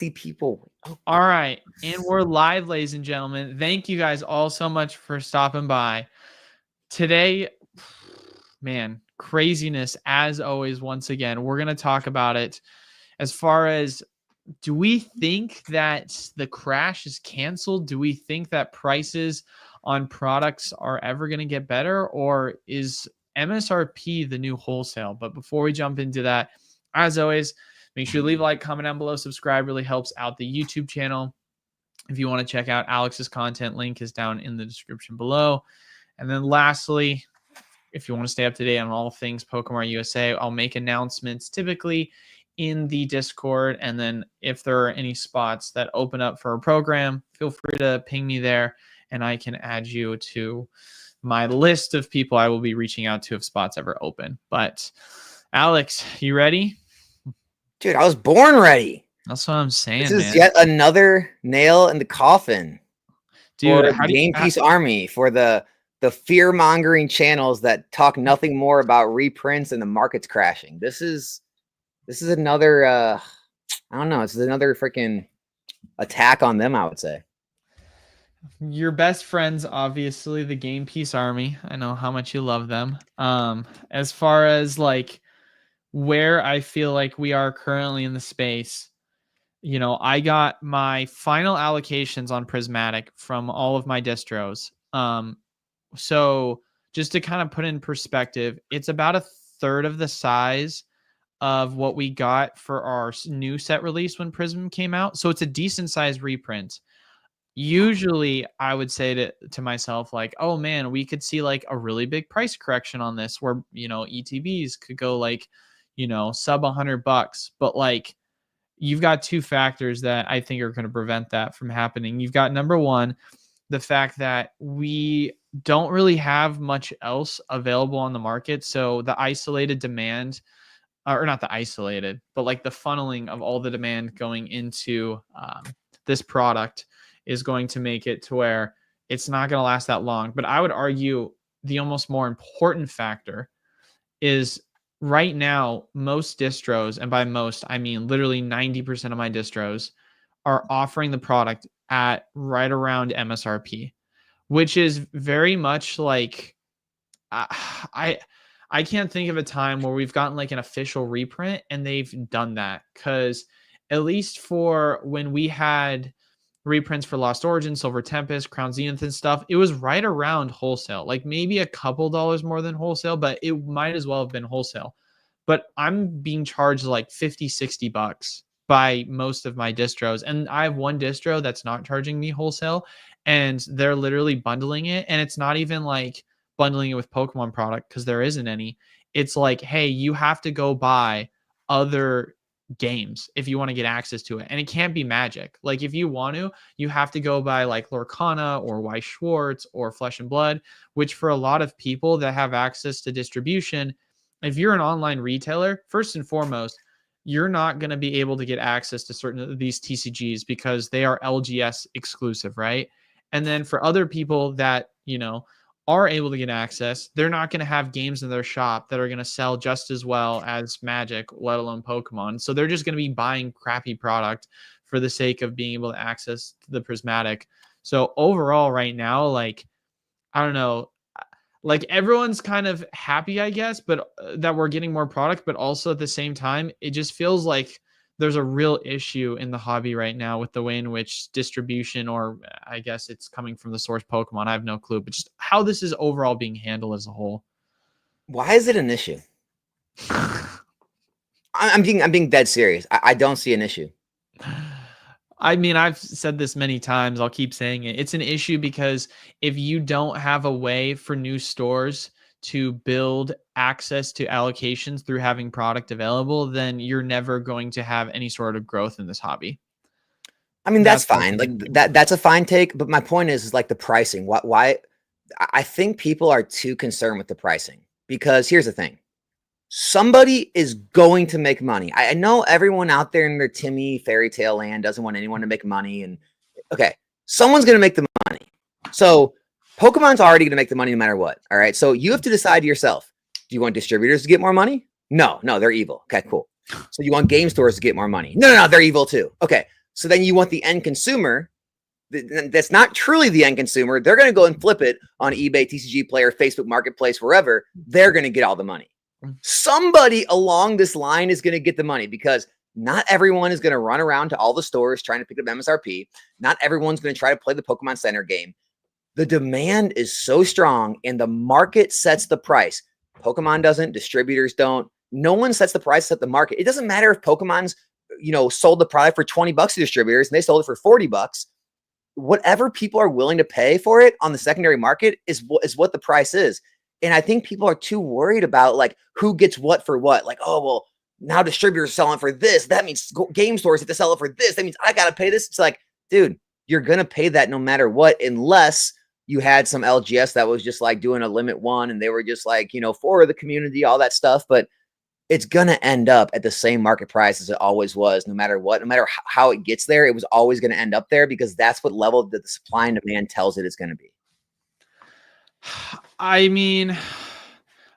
people. Oh. All right. And we're live, ladies and gentlemen. Thank you guys all so much for stopping by. Today, man, craziness as always. Once again, we're going to talk about it as far as, do we think that the crash is canceled? Do we think that prices on products are ever going to get better, or is MSRP the new wholesale? But before we jump into that, as always, make sure to leave a like, comment down below, subscribe, really helps out the YouTube channel. If you want to check out Alex's content, link is down in the description below. And then lastly, if you want to stay up to date on all things Pokemon USA, I'll make announcements typically in the Discord. And then if there are any spots that open up for a program, feel free to ping me there and I can add you to my list of people I will be reaching out to if spots ever open. But Alex, you ready? Dude, I was born ready. That's what I'm saying. This is yet another nail in the coffin. Dude, for the Game Piece Army, for the fear-mongering channels that talk nothing more about reprints and the market's crashing. This is another I don't know, it's another freaking attack on them, I would say. Your best friends, obviously, the Game Piece Army. I know how much you love them. As far as like where I feel like we are currently in the space, you know, I got my final allocations on Prismatic from all of my distros. So just to kind of put in perspective, it's about a third of the size of what we got for our new set release when Prism came out. So it's a decent sized reprint. Usually I would say to myself, like, oh man, we could see like a really big price correction on this where, you know, ETBs could go like, you know, sub $100. But like, you've got two factors that I think are going to prevent that from happening. You've got number one, the fact that we don't really have much else available on the market. So the isolated demand, or not the isolated, but like the funneling of all the demand going into this product is going to make it to where it's not going to last that long. But I would argue the almost more important factor is right now, most distros, and by most, I mean literally 90% of my distros, are offering the product at right around MSRP, which is very much like, I can't think of a time where we've gotten like an official reprint and they've done that. Because at least for when we had reprints for Lost Origin, Silver Tempest, Crown Zenith and stuff, it was right around wholesale, like maybe a couple dollars more than wholesale, but it might as well have been wholesale. But I'm being charged like $50-$60 by most of my distros. And I have one distro that's not charging me wholesale, and they're literally bundling it. And it's not even like bundling it with Pokemon product, because there isn't any. It's like, hey, you have to go buy other games if you want to get access to it, and it can't be Magic. Like if you want to, you have to go buy like Lorcana or Weiss Schwartz or Flesh and Blood, which for a lot of people that have access to distribution, if you're an online retailer, first and foremost, you're not going to be able to get access to certain of these TCGs because they are LGS exclusive, right? And then for other people that, you know, are able to get access, they're not going to have games in their shop that are going to sell just as well as Magic, let alone Pokemon. So they're just going to be buying crappy product for the sake of being able to access the Prismatic. So overall right now, like, I don't know, like everyone's kind of happy, I guess, but that we're getting more product, but also at the same time, it just feels like there's a real issue in the hobby right now with the way in which distribution, or I guess it's coming from the source Pokemon, I have no clue, but just how this is overall being handled as a whole. Why is it an issue? I'm being dead serious. I don't see an issue. I mean, I've said this many times. I'll keep saying it. It's an issue because if you don't have a way for new stores to build access to allocations through having product available, then you're never going to have any sort of growth in this hobby. I mean, that's fine. Like that's a fine take. But my point is like the pricing. Why? I think people are too concerned with the pricing, because here's the thing. Somebody is going to make money. I know everyone out there in their Timmy fairy tale land doesn't want anyone to make money. And okay, someone's going to make the money. So Pokemon's already going to make the money no matter what. All right. So you have to decide to yourself, do you want distributors to get more money? No, they're evil. Okay, cool. So you want game stores to get more money? No, they're evil too. Okay. So then you want the end consumer that's not truly the end consumer. They're going to go and flip it on eBay, TCG Player, Facebook Marketplace, wherever. They're going to get all the money. Somebody along this line is going to get the money because not everyone is going to run around to all the stores trying to pick up MSRP. Not everyone's going to try to play the Pokemon Center game. The demand is so strong and the market sets the price. Pokemon doesn't, distributors don't. No one sets the price at the market. It doesn't matter if Pokemon's, sold the product for $20 to distributors and they sold it for $40. Whatever people are willing to pay for it on the secondary market is what the price is. And I think people are too worried about like who gets what for what. Like, oh, well, now distributors are selling for this. That means game stores have to sell it for this. That means I got to pay this. It's like, dude, you're going to pay that no matter what, unless you had some LGS that was just like doing a limit one and they were just like, for the community, all that stuff. But it's going to end up at the same market price as it always was, no matter what, no matter how it gets there, it was always going to end up there because that's what level that the supply and demand tells it it's going to be. I mean,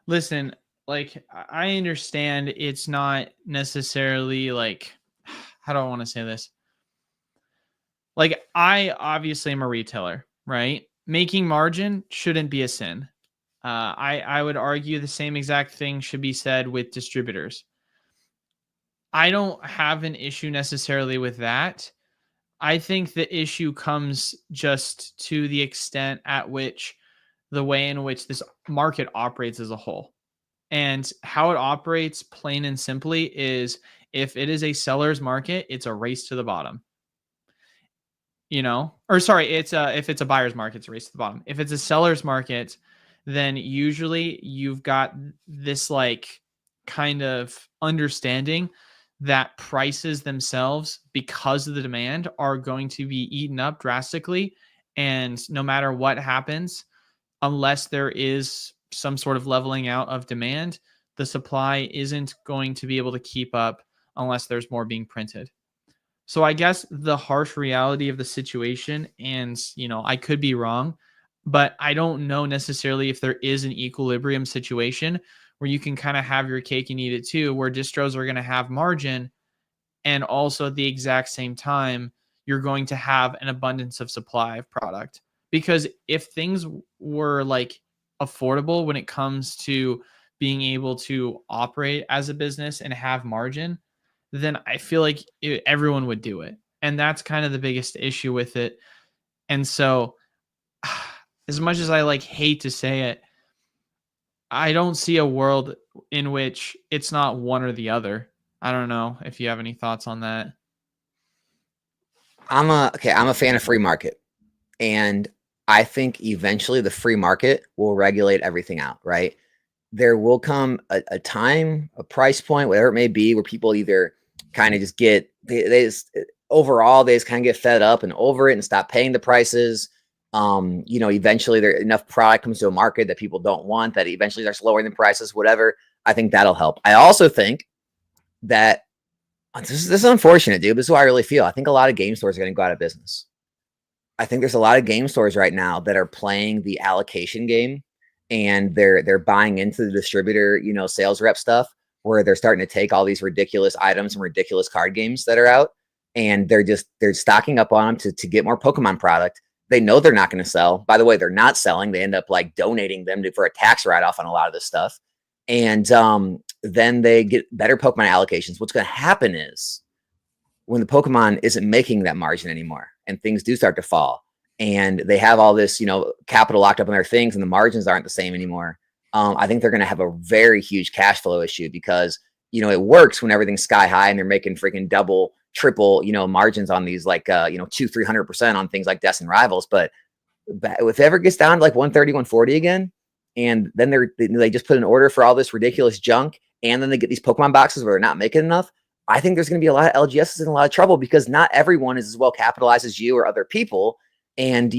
listen, like I understand it's not necessarily like, how do I want to say this? Like I obviously am a retailer, right? Making margin shouldn't be a sin. I would argue the same exact thing should be said with distributors. I don't have an issue necessarily with that. I think the issue comes just to the extent at which the way in which this market operates as a whole. And how it operates plain and simply is if it is a seller's market, it's a race to the bottom. If it's a buyer's market, it's a race to the bottom. If it's a seller's market, then usually you've got this like kind of understanding that prices themselves, because of the demand, are going to be eaten up drastically. And no matter what happens, unless there is some sort of leveling out of demand, the supply isn't going to be able to keep up unless there's more being printed. So I guess the harsh reality of the situation, and I could be wrong, but I don't know necessarily if there is an equilibrium situation where you can kind of have your cake and eat it too, where distros are going to have margin and also at the exact same time, you're going to have an abundance of supply of product. Because if things were like affordable when it comes to being able to operate as a business and have margin, then I feel like everyone would do it. And that's kind of the biggest issue with it. And so as much as I hate to say it, I don't see a world in which it's not one or the other. I don't know if you have any thoughts on that. I'm a fan of free market. And I think eventually the free market will regulate everything out, right? There will come a time, a price point, whatever it may be, where people either kind of just get, they just kind of get fed up and over it and stop paying the prices. Eventually there enough product comes to a market that people don't want, that eventually starts lowering the prices, whatever. I think that'll help. I also think that this is unfortunate, dude. This is how I really feel. I think a lot of game stores are going to go out of business. I think there's a lot of game stores right now that are playing the allocation game, and they're buying into the distributor, sales rep stuff, where they're starting to take all these ridiculous items and ridiculous card games that are out, and they're stocking up on them to get more Pokemon product. They know they're not going to sell. By the way, they're not selling. They end up donating them for a tax write-off on a lot of this stuff. And then they get better Pokemon allocations. What's going to happen is when the Pokemon isn't making that margin anymore and things do start to fall and they have all this, capital locked up in their things and the margins aren't the same anymore. I think they're going to have a very huge cash flow issue because, it works when everything's sky high and they're making freaking double, triple, margins on these 200-300% on things like Deaths and Rivals. But if it ever gets down to 130, 140 again, and then they just put an order for all this ridiculous junk, and then they get these Pokemon boxes where they're not making enough, I think there's going to be a lot of LGSs in a lot of trouble because not everyone is as well capitalized as you or other people. And,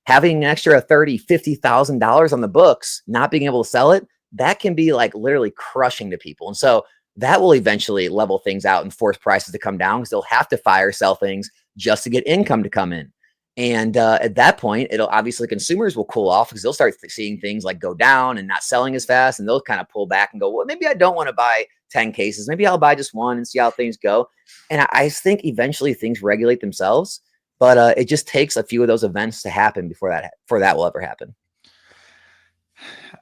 having an extra $30,000, $50,000 on the books, not being able to sell it, that can be literally crushing to people. And so that will eventually level things out and force prices to come down because they'll have to fire sell things just to get income to come in. And at that point, it'll obviously consumers will cool off because they'll start seeing things like go down and not selling as fast. And they'll kind of pull back and go, well, maybe I don't want to buy 10 cases. Maybe I'll buy just one and see how things go. And I think eventually things regulate themselves. But it just takes a few of those events to happen before that will ever happen.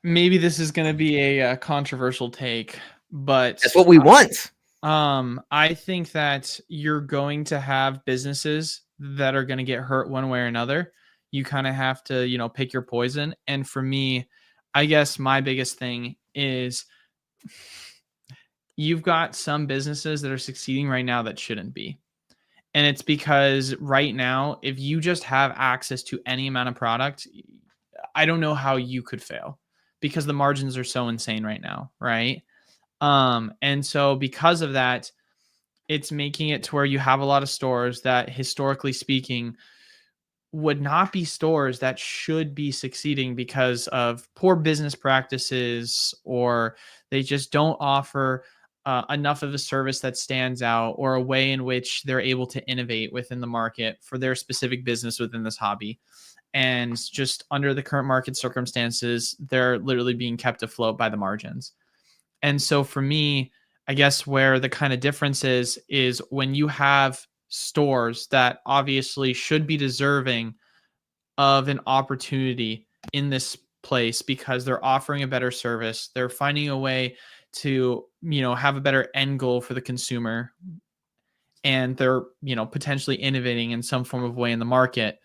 Maybe this is going to be a controversial take, but that's what we want. I think that you're going to have businesses that are going to get hurt one way or another. You kind of have to, you know, pick your poison. And for me, I guess my biggest thing is you've got some businesses that are succeeding right now that shouldn't be. And it's because right now, if you just have access to any amount of product, I don't know how you could fail because the margins are so insane right now, right? And so because of that, it's making it to where you have a lot of stores that historically speaking would not be stores that should be succeeding because of poor business practices, or they just don't offer enough of a service that stands out, or a way in which they're able to innovate within the market for their specific business within this hobby. And just under the current market circumstances, they're literally being kept afloat by the margins. And so for me, I guess where the kind of difference is when you have stores that obviously should be deserving of an opportunity in this place because they're offering a better service, they're finding a way to, you know, have a better end goal for the consumer, and they're, you know, potentially innovating in some form of way in the market.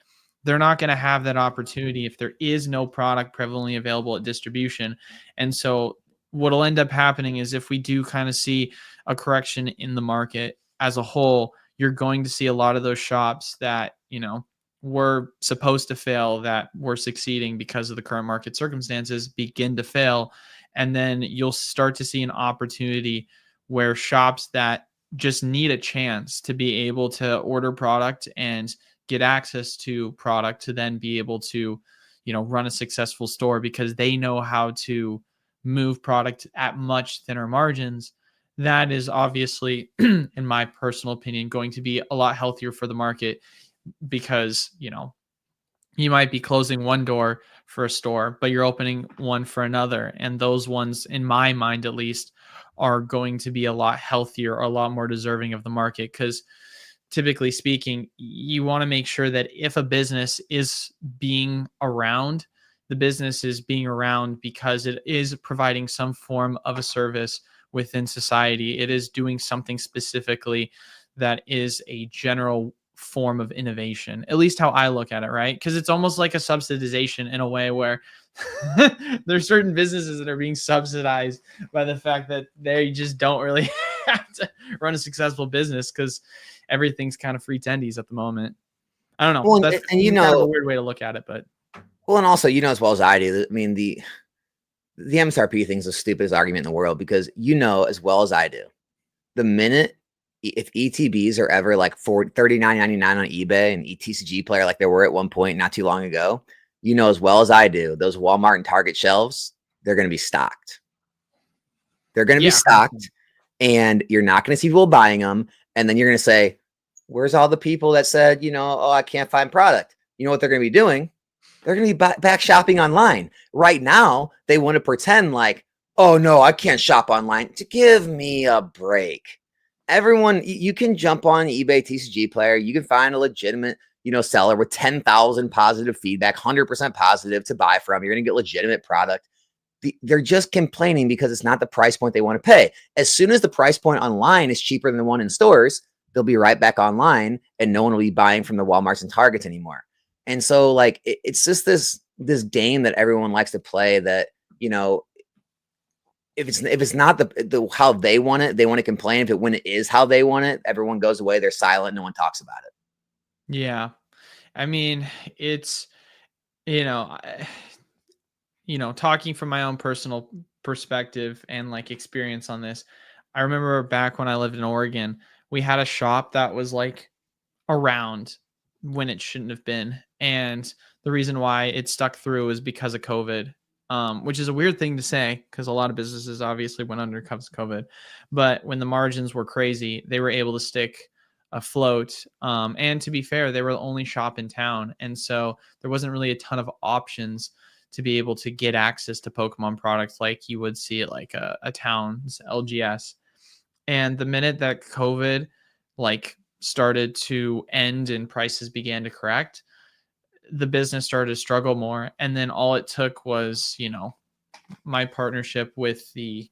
They're not going to have that opportunity if there is no product prevalently available at distribution. And so what'll end up happening is if we do kind of see a correction in the market as a whole, you're going to see a lot of those shops that, you know, were supposed to fail, that were succeeding because of the current market circumstances, begin to fail. And then you'll start to see an opportunity where shops that just need a chance to be able to order product and get access to product to then be able to, you know, run a successful store because they know how to move product at much thinner margins. That is obviously, in my personal opinion, going to be a lot healthier for the market because, you know, you might be closing one door for a store, but you're opening one for another. And those ones, in my mind at least, are going to be a lot healthier or a lot more deserving of the market. Because typically speaking, you want to make sure that if a business is being around, the business is being around because it is providing some form of a service within society. It is doing something specifically that is a general form of innovation, at least how I look at it, right? Because it's almost like a subsidization in a way where there's certain businesses that are being subsidized by the fact that they just don't really have to run a successful business because everything's kind of free tendies at the moment. I don't know. Well, That's and you know, kind of a weird way to look at it, but well, and also, you know, as well as I do, I mean, the MSRP thing is the stupidest argument in the world because you know as well as I do, the minute if ETBs are ever like $39.99 on eBay and TCG Player like they were at one point not too long ago, you know as well as I do, those Walmart and Target shelves, they're going to be stocked. They're going to be stocked, and you're not going to see people buying them. And then you're going to say, where's all the people that said, you know, oh, I can't find product? You know what they're going to be doing? They're going to be back shopping online. Right now, they want to pretend like, oh, no, I can't shop online. To give me a break. Everyone, you can jump on eBay TCG Player. You can find a legitimate, you know, seller with 10,000 positive feedback, 100% positive to buy from. You're going to get legitimate product. They're just complaining because it's not the price point they want to pay. As soon as the price point online is cheaper than the one in stores, they'll be right back online and no one will be buying from the Walmarts and Targets anymore. And so like, it's just this game that everyone likes to play that, you know, if it's not the how they want it, they want to complain. When it is how they want it, everyone goes away. They're silent. No one talks about it. yeah, I mean, it's, you know, talking from my own personal perspective and like experience on this, I remember back when I lived in Oregon, we had a shop that was like around when it shouldn't have been. And the reason why it stuck through is because of COVID, which is a weird thing to say because a lot of businesses obviously went under because of COVID. But when the margins were crazy, they were able to stick afloat. And to be fair, they were the only shop in town. And so there wasn't really a ton of options to be able to get access to Pokemon products like you would see at like a town's LGS. And the minute that COVID like started to end and prices began to correct, the business started to struggle more. And then all it took was, my partnership with the,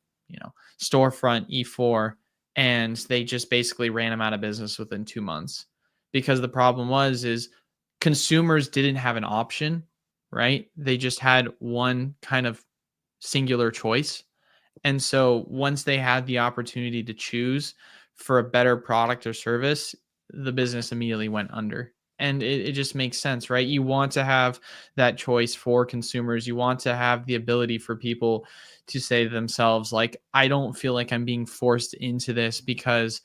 storefront E4, and they just basically ran them out of business within 2 months. Because the problem is consumers didn't have an option, right? They just had one kind of singular choice. And so once they had the opportunity to choose for a better product or service, the business immediately went under. And it just makes sense, right? You want to have that choice for consumers. You want to have the ability for people to say to themselves, like, I don't feel like I'm being forced into this because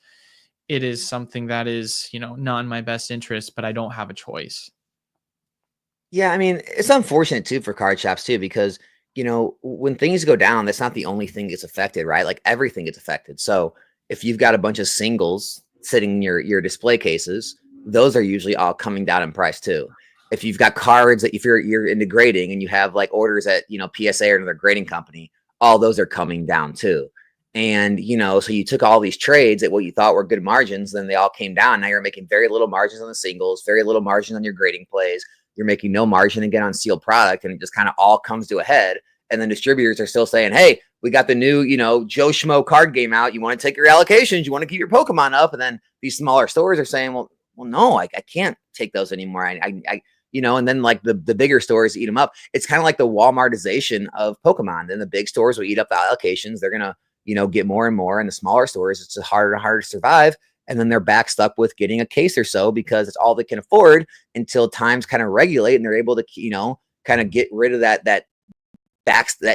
it is something that is, not in my best interest, but I don't have a choice. Yeah, I mean, it's unfortunate too for card shops too, because when things go down, that's not the only thing that's affected, right? Like everything gets affected. So if you've got a bunch of singles sitting in your display cases, those are usually all coming down in price too. If you've got cards that if you're into grading and you have like orders at PSA or another grading company, all those are coming down too. And so you took all these trades at what you thought were good margins, then they all came down. Now you're making very little margins on the singles, very little margin on your grading plays. You're making no margin again on sealed product, and it just kind of all comes to a head. And then distributors are still saying, hey, we got the new, Joe Schmo card game out. You want to take your allocations? You want to keep your Pokemon up? And then these smaller stores are saying, well, no, I can't take those anymore. And then like the bigger stores eat them up. It's kind of like the Walmartization of Pokemon. Then the big stores will eat up the allocations. They're going to, get more and more. And the smaller stores, it's just harder and harder to survive. And then they're back stuck with getting a case or so because it's all they can afford until times kind of regulate and they're able to, kind of get rid of that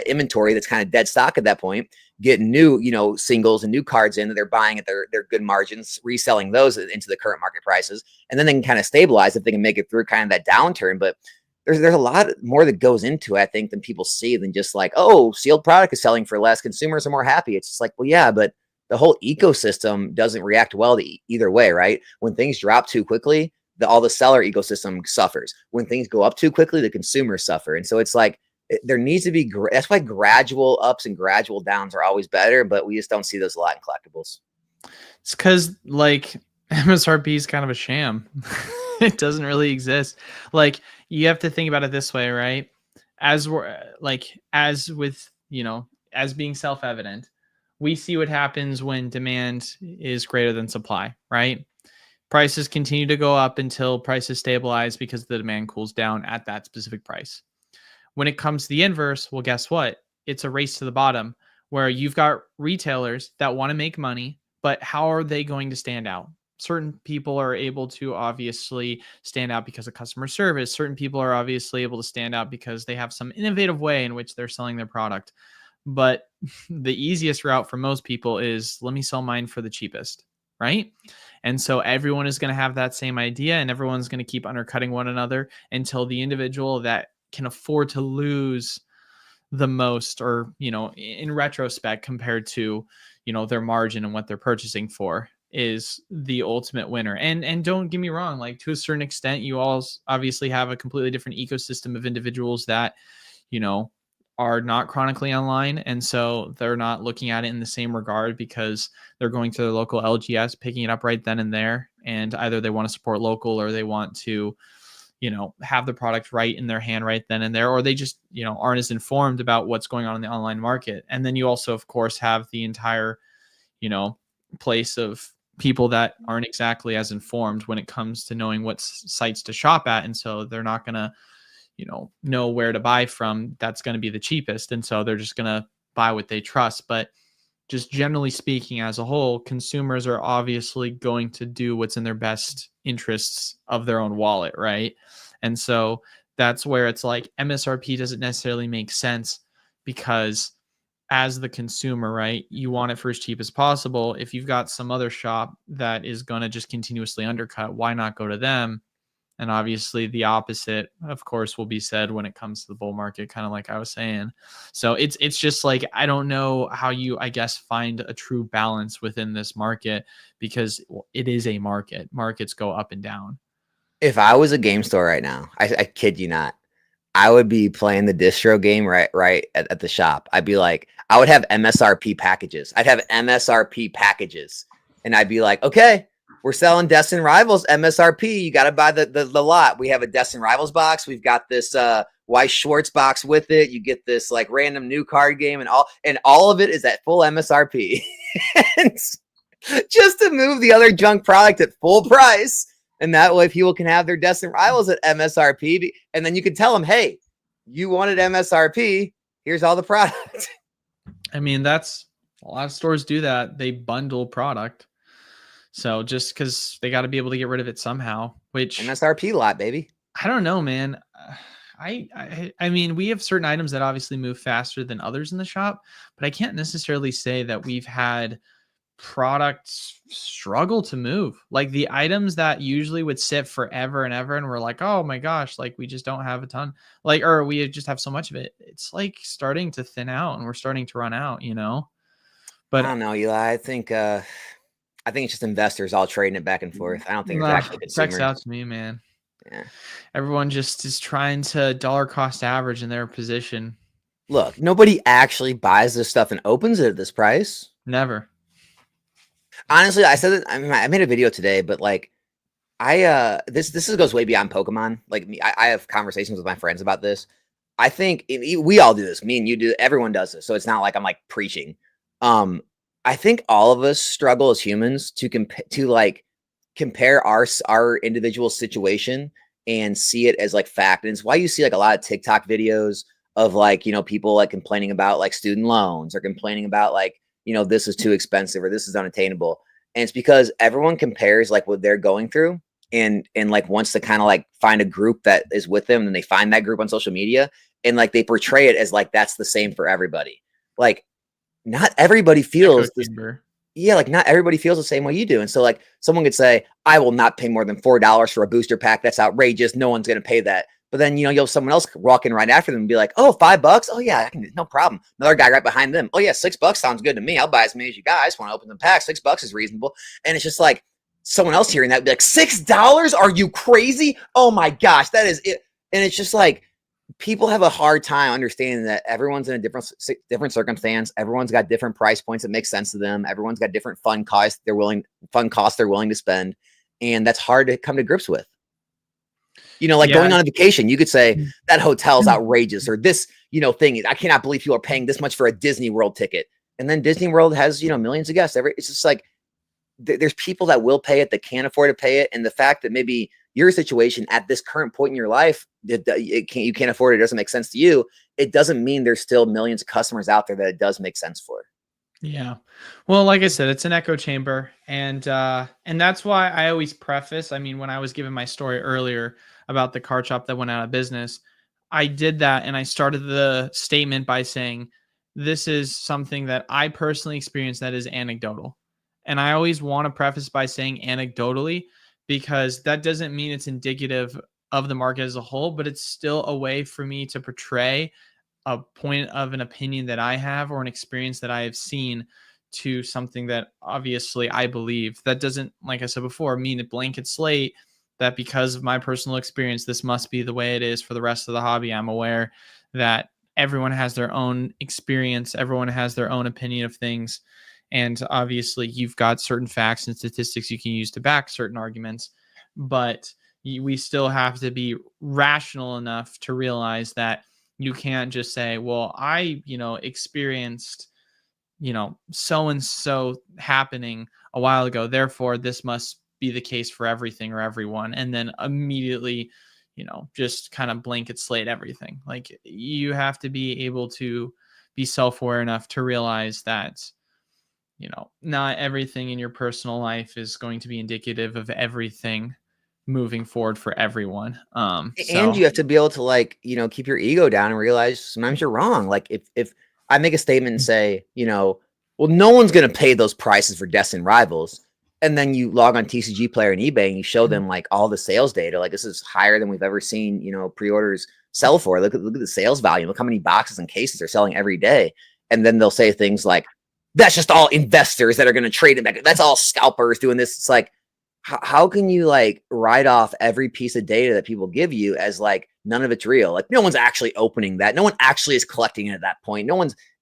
inventory that's kind of dead stock at that point, get new, singles and new cards in that they're buying at their good margins, reselling those into the current market prices. And then they can kind of stabilize if they can make it through kind of that downturn. But there's a lot more that goes into it, I think, than people see than just like, oh, sealed product is selling for less. Consumers are more happy. It's just like, well, yeah, but the whole ecosystem doesn't react well to either way, right? When things drop too quickly, all the seller ecosystem suffers. When things go up too quickly, the consumers suffer. And so it's like, there needs to be, that's why gradual ups and gradual downs are always better, but we just don't see those a lot in collectibles. It's because like MSRP is kind of a sham. It doesn't really exist. Like you have to think about it this way, right? As we're like, as with, as being self-evident, we see what happens when demand is greater than supply, right? Prices continue to go up until prices stabilize because the demand cools down at that specific price. When it comes to the inverse, well, guess what? It's a race to the bottom where you've got retailers that want to make money, but how are they going to stand out? Certain people are able to obviously stand out because of customer service. Certain people are obviously able to stand out because they have some innovative way in which they're selling their product. But the easiest route for most people is let me sell mine for the cheapest, right? And so everyone is going to have that same idea and everyone's going to keep undercutting one another until the individual that can afford to lose the most or, in retrospect compared to, their margin and what they're purchasing for is the ultimate winner. And don't get me wrong, like to a certain extent, you all obviously have a completely different ecosystem of individuals that, are not chronically online. And so they're not looking at it in the same regard because they're going to their local LGS, picking it up right then and there. And either they want to support local or they want to, have the product right in their hand right then and there, or they just, aren't as informed about what's going on in the online market. And then you also, of course, have the entire, place of people that aren't exactly as informed when it comes to knowing what sites to shop at. And so they're not going to, know where to buy from. That's going to be the cheapest. And so they're just going to buy what they trust. But just generally speaking, as a whole, consumers are obviously going to do what's in their best interests of their own wallet, right? And so that's where it's like MSRP doesn't necessarily make sense because as the consumer, right, you want it for as cheap as possible. If you've got some other shop that is going to just continuously undercut, why not go to them And obviously the opposite, of course, will be said when it comes to the bull market, kind of like I was saying. So it's just like, I don't know how you, I guess, find a true balance within this market, because it is a market. Markets go up and down. If I was a game store right now, I kid you not, I would be playing the distro game right at the shop. I'd be like, I would have MSRP packages. I'd have MSRP packages. And I'd be like, okay, we're selling Destin Rivals MSRP. You got to buy the lot. We have a Destin Rivals box. We've got this Weiss Schwartz box with it. You get this like random new card game, and all of it is at full MSRP. Just to move the other junk product at full price. And that way people can have their Destin Rivals at MSRP. And then you can tell them, hey, you wanted MSRP. Here's all the product. I mean, that's a lot of stores do that. They bundle product. So just because they got to be able to get rid of it somehow, which MSRP lot, baby. I don't know, man. I mean, we have certain items that obviously move faster than others in the shop, but I can't necessarily say that we've had products struggle to move. Like the items that usually would sit forever and ever, and we're like, oh my gosh, like we just don't have a ton, like, or we just have so much of it. It's like starting to thin out, and we're starting to run out, you know. But I don't know, Eli. I think it's just investors all trading it back and forth. I don't think it's actually consumers. Checks out to me, man. Yeah. Everyone just is trying to dollar cost average in their position. Look, nobody actually buys this stuff and opens it at this price. Never. Honestly, I said it. I mean, I made a video today, but like, this goes way beyond Pokemon. Like me, I have conversations with my friends about this. I think we all do this. Me and you do. Everyone does this. So it's not like I'm like preaching. I think all of us struggle as humans to compare our individual situation and see it as like fact. And it's why you see like a lot of TikTok videos of like, you know, people like complaining about like student loans, or complaining about like, you know, this is too expensive, or this is unattainable. And it's because everyone compares like what they're going through, and like wants to kind of like find a group that is with them, and they find that group on social media, and like they portray it as like that's the same for everybody. Like not everybody feels this. Yeah, like not everybody feels the same way you do. And so like someone could say, I will not pay more than $4 for a booster pack. That's outrageous. No one's going to pay that. But then, you know, you'll have someone else walk in right after them and be like, oh, $5. Oh yeah, I can, no problem. Another guy right behind them. Oh yeah, $6 sounds good to me. I'll buy as many as you guys want to open the pack. $6 is reasonable. And it's just like someone else hearing that would be like, $6? Are you crazy? Oh my gosh, that is it. And it's just like, people have a hard time understanding that everyone's in a different circumstance. Everyone's got different price points that make sense to them. Everyone's got different fun costs they're willing to spend. And that's hard to come to grips with. You know, like going on a vacation, you could say that hotel's outrageous, or this, you know, thing is, I cannot believe people are paying this much for a Disney World ticket. And then Disney World has, you know, millions of guests. It's just like, there's people that will pay it, that can't afford to pay it. And the fact that maybe your situation at this current point in your life, you can't afford it, doesn't make sense to you, it doesn't mean there's still millions of customers out there that it does make sense for. Yeah. Well, like I said, it's an echo chamber. And that's why I always preface, I mean, when I was giving my story earlier about the card shop that went out of business, I did that. And I started the statement by saying, this is something that I personally experienced that is anecdotal. And I always want to preface by saying anecdotally, because that doesn't mean it's indicative of the market as a whole, but it's still a way for me to portray a point of an opinion that I have, or an experience that I have seen, to something that obviously I believe. That doesn't, like I said before, mean a blanket slate that because of my personal experience, this must be the way it is for the rest of the hobby. I'm aware that everyone has their own experience. Everyone has their own opinion of things. And obviously you've got certain facts and statistics you can use to back certain arguments, but we still have to be rational enough to realize that you can't just say, well, I, you know, experienced, you know, so-and-so happening a while ago, therefore this must be the case for everything or everyone. And then immediately, you know, just kind of blanket slate everything. Like, you have to be able to be self-aware enough to realize that, you know, not everything in your personal life is going to be indicative of everything moving forward for everyone. And you have to be able to, like, you know, keep your ego down and realize sometimes you're wrong. Like if I make a statement and say, you know, well, no one's going to pay those prices for Destin Rivals, And then you log on TCG Player and eBay and you show them like all the sales data. Like, this is higher than we've ever seen, pre-orders sell for. Look at the sales volume. Look how many boxes and cases they're selling every day. And then they'll say things like, that's just all investors that are going to trade it back. That's all scalpers doing this. It's like, how can you like write off every piece of data that people give you as like none of it's real? Like, no one's actually opening that. No one actually is collecting it at that point.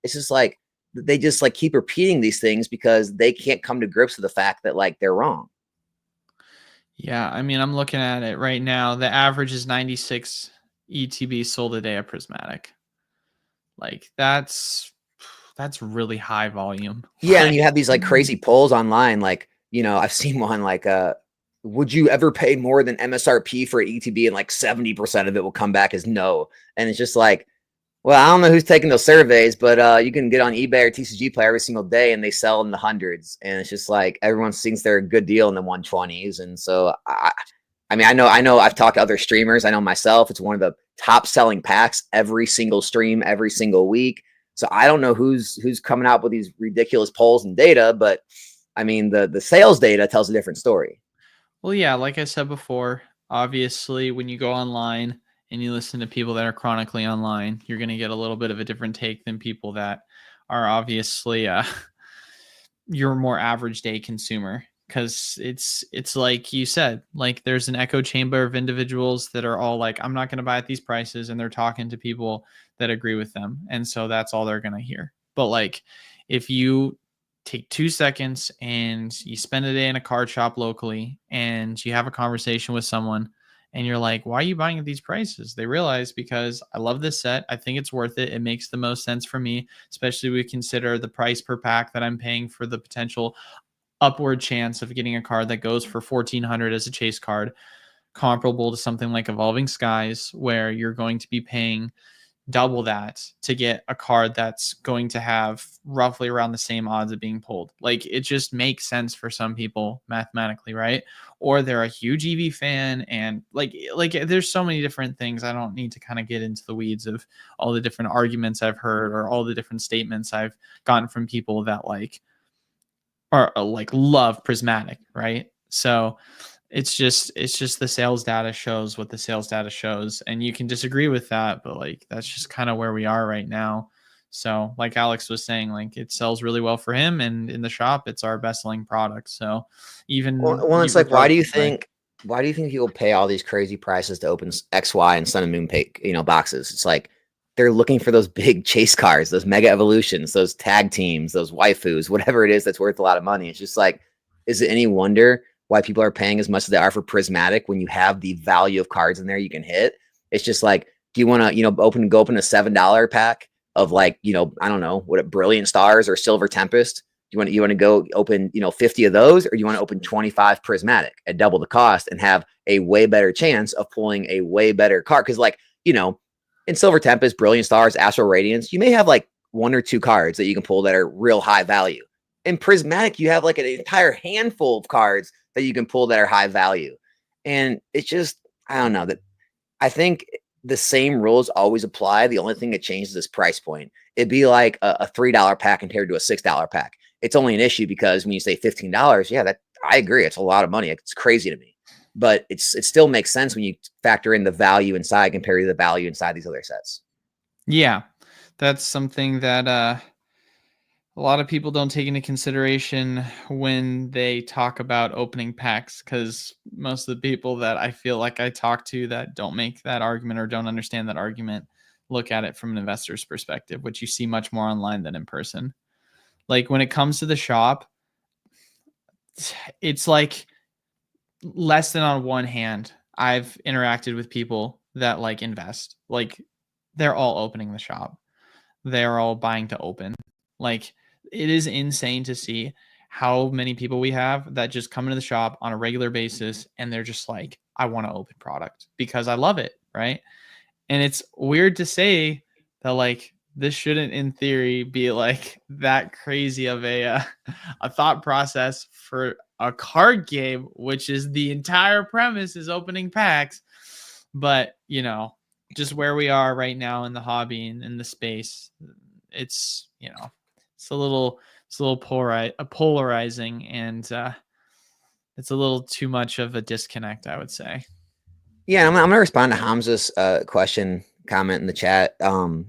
It's just like, they just like keep repeating these things because they can't come to grips with the fact that like they're wrong. Yeah, I mean, I'm looking at it right now. The average is 96 ETB sold a day of Prismatic. Like that's really high volume. Yeah, and you have these like crazy polls online. Like, I've seen one like, would you ever pay more than MSRP for ETB? And like 70% of it will come back as no. And it's just like, well, I don't know who's taking those surveys, but you can get on eBay or TCG Player every single day, and they sell in the hundreds. And it's just like everyone thinks they're a good deal in the 120s. And so, I mean, I know. I've talked to other streamers. I know myself. It's one of the top selling packs every single stream, every single week. So I don't know who's coming out with these ridiculous polls and data, but I mean, the sales data tells a different story. Well, yeah, like I said before, obviously, when you go online and you listen to people that are chronically online, you're going to get a little bit of a different take than people that are obviously your more average day consumer. Because it's like you said, like there's an echo chamber of individuals that are all like, I'm not going to buy at these prices, and they're talking to people that agree with them, and so that's all they're going to hear. But like, if you take 2 seconds and you spend a day in a card shop locally and you have a conversation with someone and you're like, why are you buying at these prices? They realize, because I love this set. I think it's worth it. It makes the most sense for me, especially when we consider the price per pack that I'm paying for the potential upward chance of getting a card that goes for 1,400 as a chase card, comparable to something like Evolving Skies, where you're going to be paying double that to get a card that's going to have roughly around the same odds of being pulled. Like, it just makes sense for some people mathematically, right? Or they're a huge EV fan, and like there's so many different things. I don't need to kind of get into the weeds of all the different arguments I've heard or all the different statements I've gotten from people that like are like love Prismatic, right? So it's just the sales data shows what the sales data shows, and you can disagree with that, but like that's just kind of where we are right now. So like Alex was saying, like it sells really well for him, and in the shop it's our best selling product. So well, it's like, why do you think people pay all these crazy prices to open X, Y, and Sun and Moon boxes? It's like they're looking for those big chase cards, those mega evolutions, those tag teams, those waifus, whatever it is that's worth a lot of money. It's just like, is it any wonder why people are paying as much as they are for Prismatic when you have the value of cards in there you can hit? It's just like, do you want to, go open a $7 pack of like, I don't know, what, Brilliant Stars or Silver Tempest? You want to go open, 50 of those, or do you want to open 25 Prismatic at double the cost and have a way better chance of pulling a way better card? Because like, in Silver Tempest, Brilliant Stars, Astral Radiance, you may have like 1 or 2 cards that you can pull that are real high value. In Prismatic, you have like an entire handful of cards that you can pull that are high value. And it's just, I don't know, that I think the same rules always apply. The only thing that changes is price point. It'd be like a $3 pack compared to a $6 pack. It's only an issue because when you say $15, yeah, that I agree. It's a lot of money. It's crazy to me. But it still makes sense when you factor in the value inside compared to the value inside these other sets. Yeah, that's something that a lot of people don't take into consideration when they talk about opening packs, because most of the people that I feel like I talk to that don't make that argument or don't understand that argument look at it from an investor's perspective, which you see much more online than in person. Like when it comes to the shop, it's like less than on one hand. I've interacted with people that like invest, like they're all opening the shop. They're all buying to open. Like it is insane to see how many people we have that just come into the shop on a regular basis and they're just like, I want to open product because I love it, right? And it's weird to say that like this shouldn't in theory be like that crazy of a thought process for a card game, which is the entire premise is opening packs. But just where we are right now in the hobby and in the space, it's it's a little polarizing, and it's a little too much of a disconnect, I would say. Yeah, I'm gonna respond to Hamza's comment in the chat.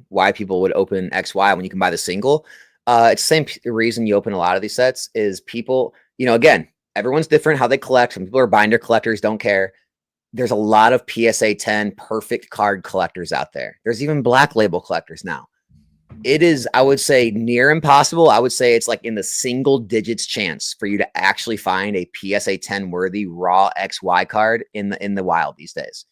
Why people would open XY when you can buy the single? It's the same reason you open a lot of these sets is people, again, everyone's different how they collect. Some people are binder collectors, don't care. There's a lot of PSA 10 perfect card collectors out there. There's even black label collectors now. It is, I would say, near impossible. I would say it's like in the single digits chance for you to actually find a PSA 10 worthy raw XY card in the wild these days.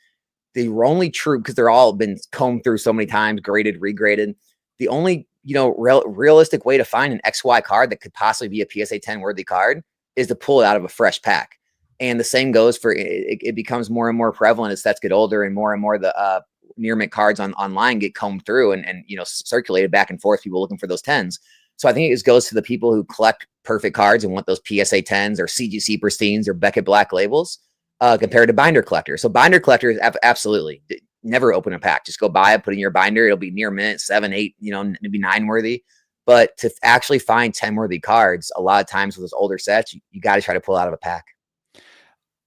The only true, because they're all been combed through so many times, graded, regraded. The only, realistic way to find an XY card that could possibly be a PSA 10 worthy card is to pull it out of a fresh pack. And the same goes for it becomes more and more prevalent as sets get older and more the near mint cards online get combed through and circulated back and forth, people looking for those 10s. So I think it just goes to the people who collect perfect cards and want those PSA 10s or CGC pristines or Beckett black labels compared to binder collectors. So binder collectors, absolutely never open a pack. Just go buy it, put it in your binder. It'll be near mint, 7, 8, maybe 9 worthy. But to actually find 10 worthy cards, a lot of times with those older sets, you got to try to pull out of a pack.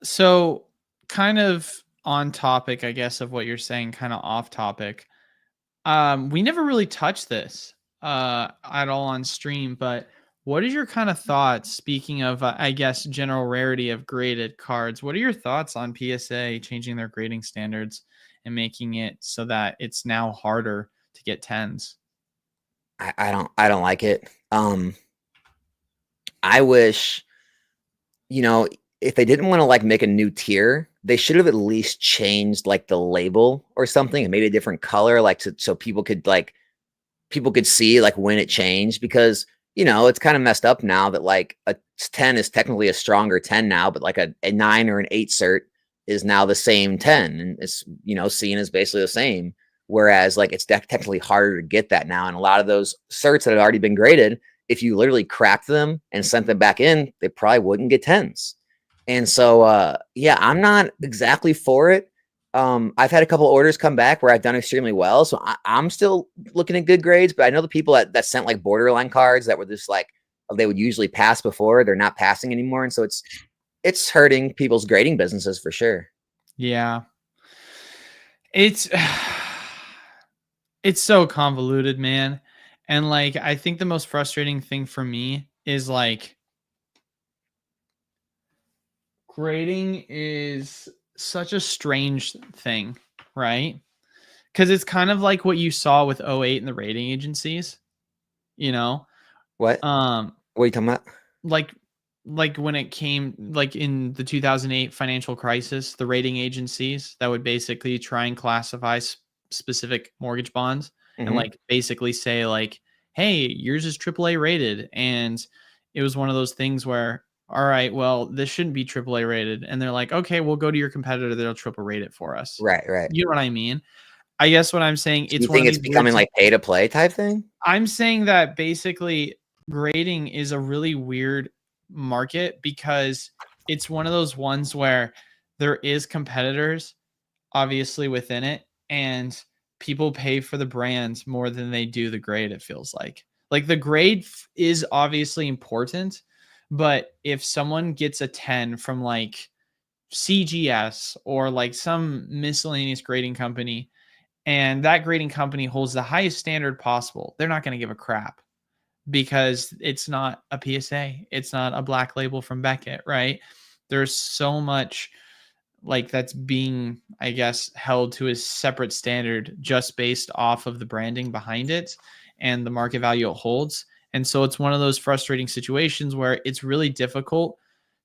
So kind of on topic, I guess, of what you're saying, kind of off topic. We never really touched this at all on stream, but what is your kind of thoughts, speaking of, I guess, general rarity of graded cards? What are your thoughts on PSA changing their grading standards and making it so that it's now harder to get 10s? I don't like it. I wish, if they didn't want to like make a new tier, they should have at least changed like the label or something and made a different color, like so people could see like when it changed, because it's kind of messed up now that like a 10 is technically a stronger 10 now, but like a 9 or an 8 cert is now the same 10 and it's seen as basically the same. Whereas like it's technically harder to get that now, and a lot of those certs that had already been graded, if you literally cracked them and sent them back in, they probably wouldn't get 10s. And so, yeah, I'm not exactly for it. I've had a couple orders come back where I've done extremely well. So I'm still looking at good grades, but I know the people that sent like borderline cards that were just like, they would usually pass before, they're not passing anymore. And so it's hurting people's grading businesses for sure. Yeah. It's so convoluted, man. And like, I think the most frustrating thing for me is like, grading is such a strange thing, right? Because it's kind of like what you saw with 08 and the rating agencies, What? What are you talking about? Like when it came, like in the 2008 financial crisis, the rating agencies that would basically try and classify specific mortgage bonds and like basically say like, hey, yours is AAA rated. And it was one of those things where, all right, well, this shouldn't be AAA rated. And they're like, okay, we'll go to your competitor. They'll triple rate it for us. Right. You know what I mean? I guess what I'm saying, So you think it's becoming like pay to play type thing? I'm saying that basically grading is a really weird market because it's one of those ones where there is competitors obviously within it, and people pay for the brands more than they do the grade. It feels like the grade is obviously important, but if someone gets a 10 from like CGS or like some miscellaneous grading company, and that grading company holds the highest standard possible, they're not going to give a crap because it's not a PSA. It's not a black label from Beckett, right? There's so much like that's being, I guess, held to a separate standard just based off of the branding behind it and the market value it holds. And so it's one of those frustrating situations where it's really difficult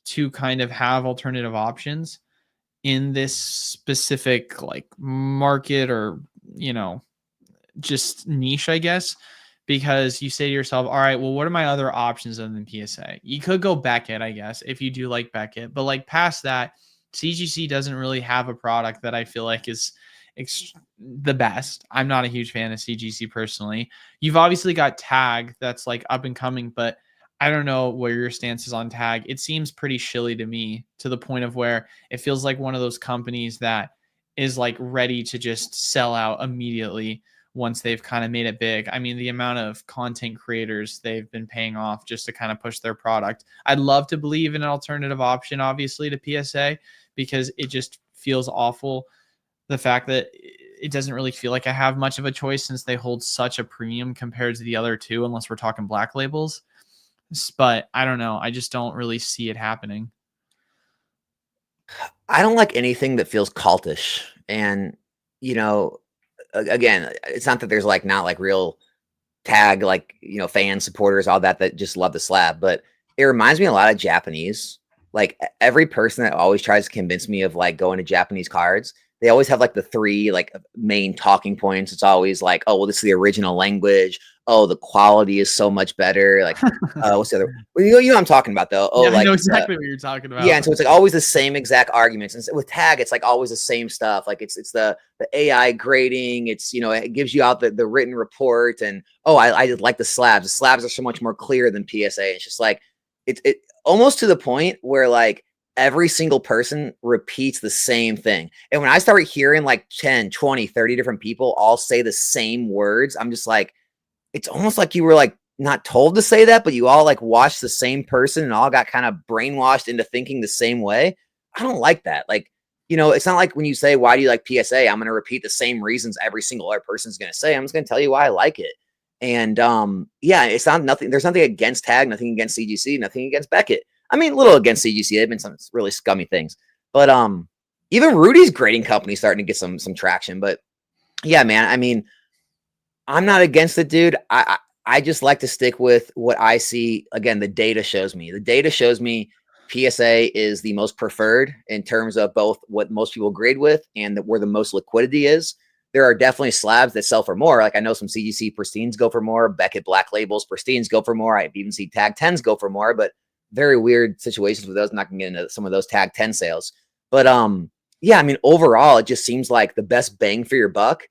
to kind of have alternative options in this specific like market or, just niche, I guess, because you say to yourself, all right, well, what are my other options other than PSA? You could go Beckett, I guess, if you do like Beckett, but like past that, CGC doesn't really have a product that I feel like is the best. I'm not a huge fan of CGC personally. You've obviously got Tag that's like up and coming, but I don't know where your stance is on Tag. It seems pretty shilly to me, to the point of where it feels like one of those companies that is like ready to just sell out immediately once they've kind of made it big. I mean, the amount of content creators they've been paying off just to kind of push their product. I'd love to believe in an alternative option, obviously, to PSA, because it just feels awful. The fact that it doesn't really feel like I have much of a choice since they hold such a premium compared to the other two, unless we're talking black labels. But I don't know. I just don't really see it happening. I don't like anything that feels cultish. And, you know, again, it's not that there's like not like real tag, like, you know, fans, supporters, all that just love the slab, but it reminds me a lot of Japanese. Like every person that always tries to convince me of like going to Japanese cards, they always have like the three like main talking points. It's always like, oh, well, this is the original language. Oh, the quality is so much better. Like, what's the other? Well, you know what I'm talking about though. Oh, yeah, like I know exactly what you're talking about. Yeah, and so it's like always the same exact arguments. And with tag, it's like always the same stuff. Like it's the AI grading. It's, you know, it gives you out the written report. And oh, I like the slabs. The slabs are so much more clear than PSA. It's just like it almost to the point where like every single person repeats the same thing. And when I start hearing like 10, 20, 30 different people all say the same words, I'm just like, it's almost like you were like not told to say that, but you all like watched the same person and all got kind of brainwashed into thinking the same way. I don't like that. Like, you know, it's not like when you say, why do you like PSA? I'm going to repeat the same reasons every single other person's going to say. I'm just going to tell you why I like it. And yeah, it's not nothing. There's nothing against tag, nothing against CGC, nothing against Beckett. I mean, a little against CGC. They've been some really scummy things, but even Rudy's grading company starting to get some traction. But yeah, man, I mean, I'm not against it, dude. I just like to stick with what I see. Again, the data shows me. The data shows me PSA is the most preferred in terms of both what most people grade with and where the most liquidity is. There are definitely slabs that sell for more. Like I know some CGC pristines go for more. Beckett black labels pristines go for more. I've even seen tag 10s go for more, but very weird situations with those. I'm not going to get into some of those tag 10 sales. But yeah, I mean, overall, it just seems like the best bang for your buck.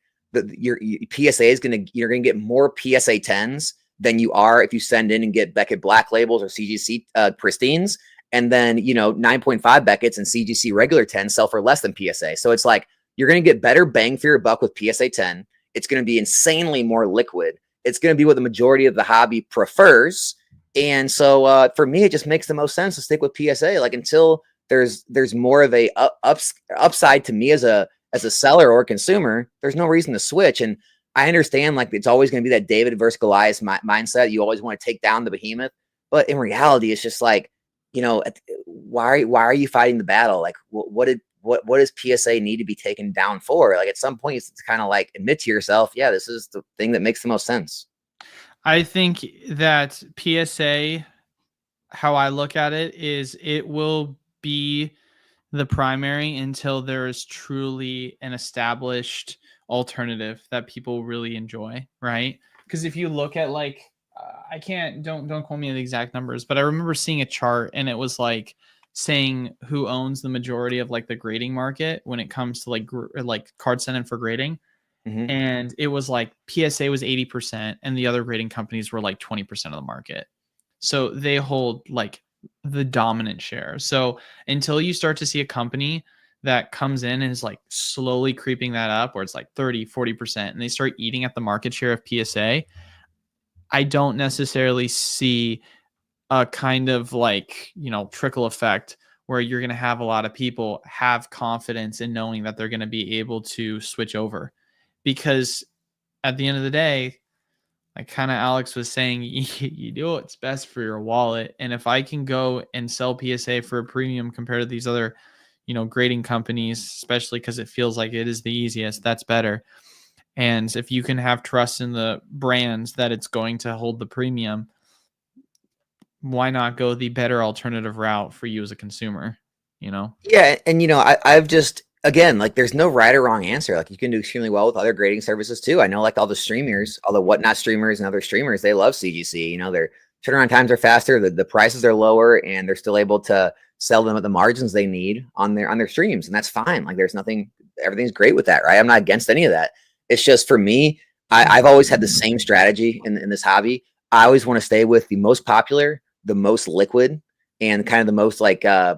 Your PSA is you're gonna get more PSA 10s than you are if you send in and get Beckett black labels or CGC pristines, and then 9.5 Beckett's and CGC regular 10s sell for less than PSA. So it's like you're gonna get better bang for your buck with PSA 10. It's gonna be insanely more liquid. It's gonna be what the majority of the hobby prefers, and so for me, it just makes the most sense to stick with PSA. Like until there's more of a upside to me as a seller or consumer, there's no reason to switch. And I understand like it's always going to be that David versus Goliath mindset. You always want to take down the behemoth, but in reality, it's just like, why are you fighting the battle? Like what does PSA need to be taken down for? Like at some point, it's kind of like admit to yourself, yeah, this is the thing that makes the most sense. I think that PSA, how I look at it is it will be the primary until there is truly an established alternative that people really enjoy, right? Because if you look at like I can't don't quote me on the exact numbers, but I remember seeing a chart and it was like saying who owns the majority of like the grading market when it comes to like card sentiment for grading. Mm-hmm. And it was like PSA was 80% and the other grading companies were like 20% of the market. So they hold like the dominant share. So until you start to see a company that comes in and is like slowly creeping that up where it's like 30-40% and they start eating at the market share of PSA, I don't necessarily see a kind of like trickle effect where you're going to have a lot of people have confidence in knowing that they're going to be able to switch over. Because at the end of the day, like kind of Alex was saying, you do what's best for your wallet. And if I can go and sell PSA for a premium compared to these other, grading companies, especially because it feels like it is the easiest, that's better. And if you can have trust in the brands that it's going to hold the premium, why not go the better alternative route for you as a consumer? Yeah, and I've just again, like there's no right or wrong answer. Like you can do extremely well with other grading services too. I know like all the streamers, all the whatnot streamers and other streamers, they love CGC. Their turnaround times are faster, the prices are lower, and they're still able to sell them at the margins they need on their streams. And that's fine. Like there's nothing, everything's great with that, right? I'm not against any of that. It's just for me, I've always had the same strategy in this hobby. I always want to stay with the most popular, the most liquid, and kind of the most like I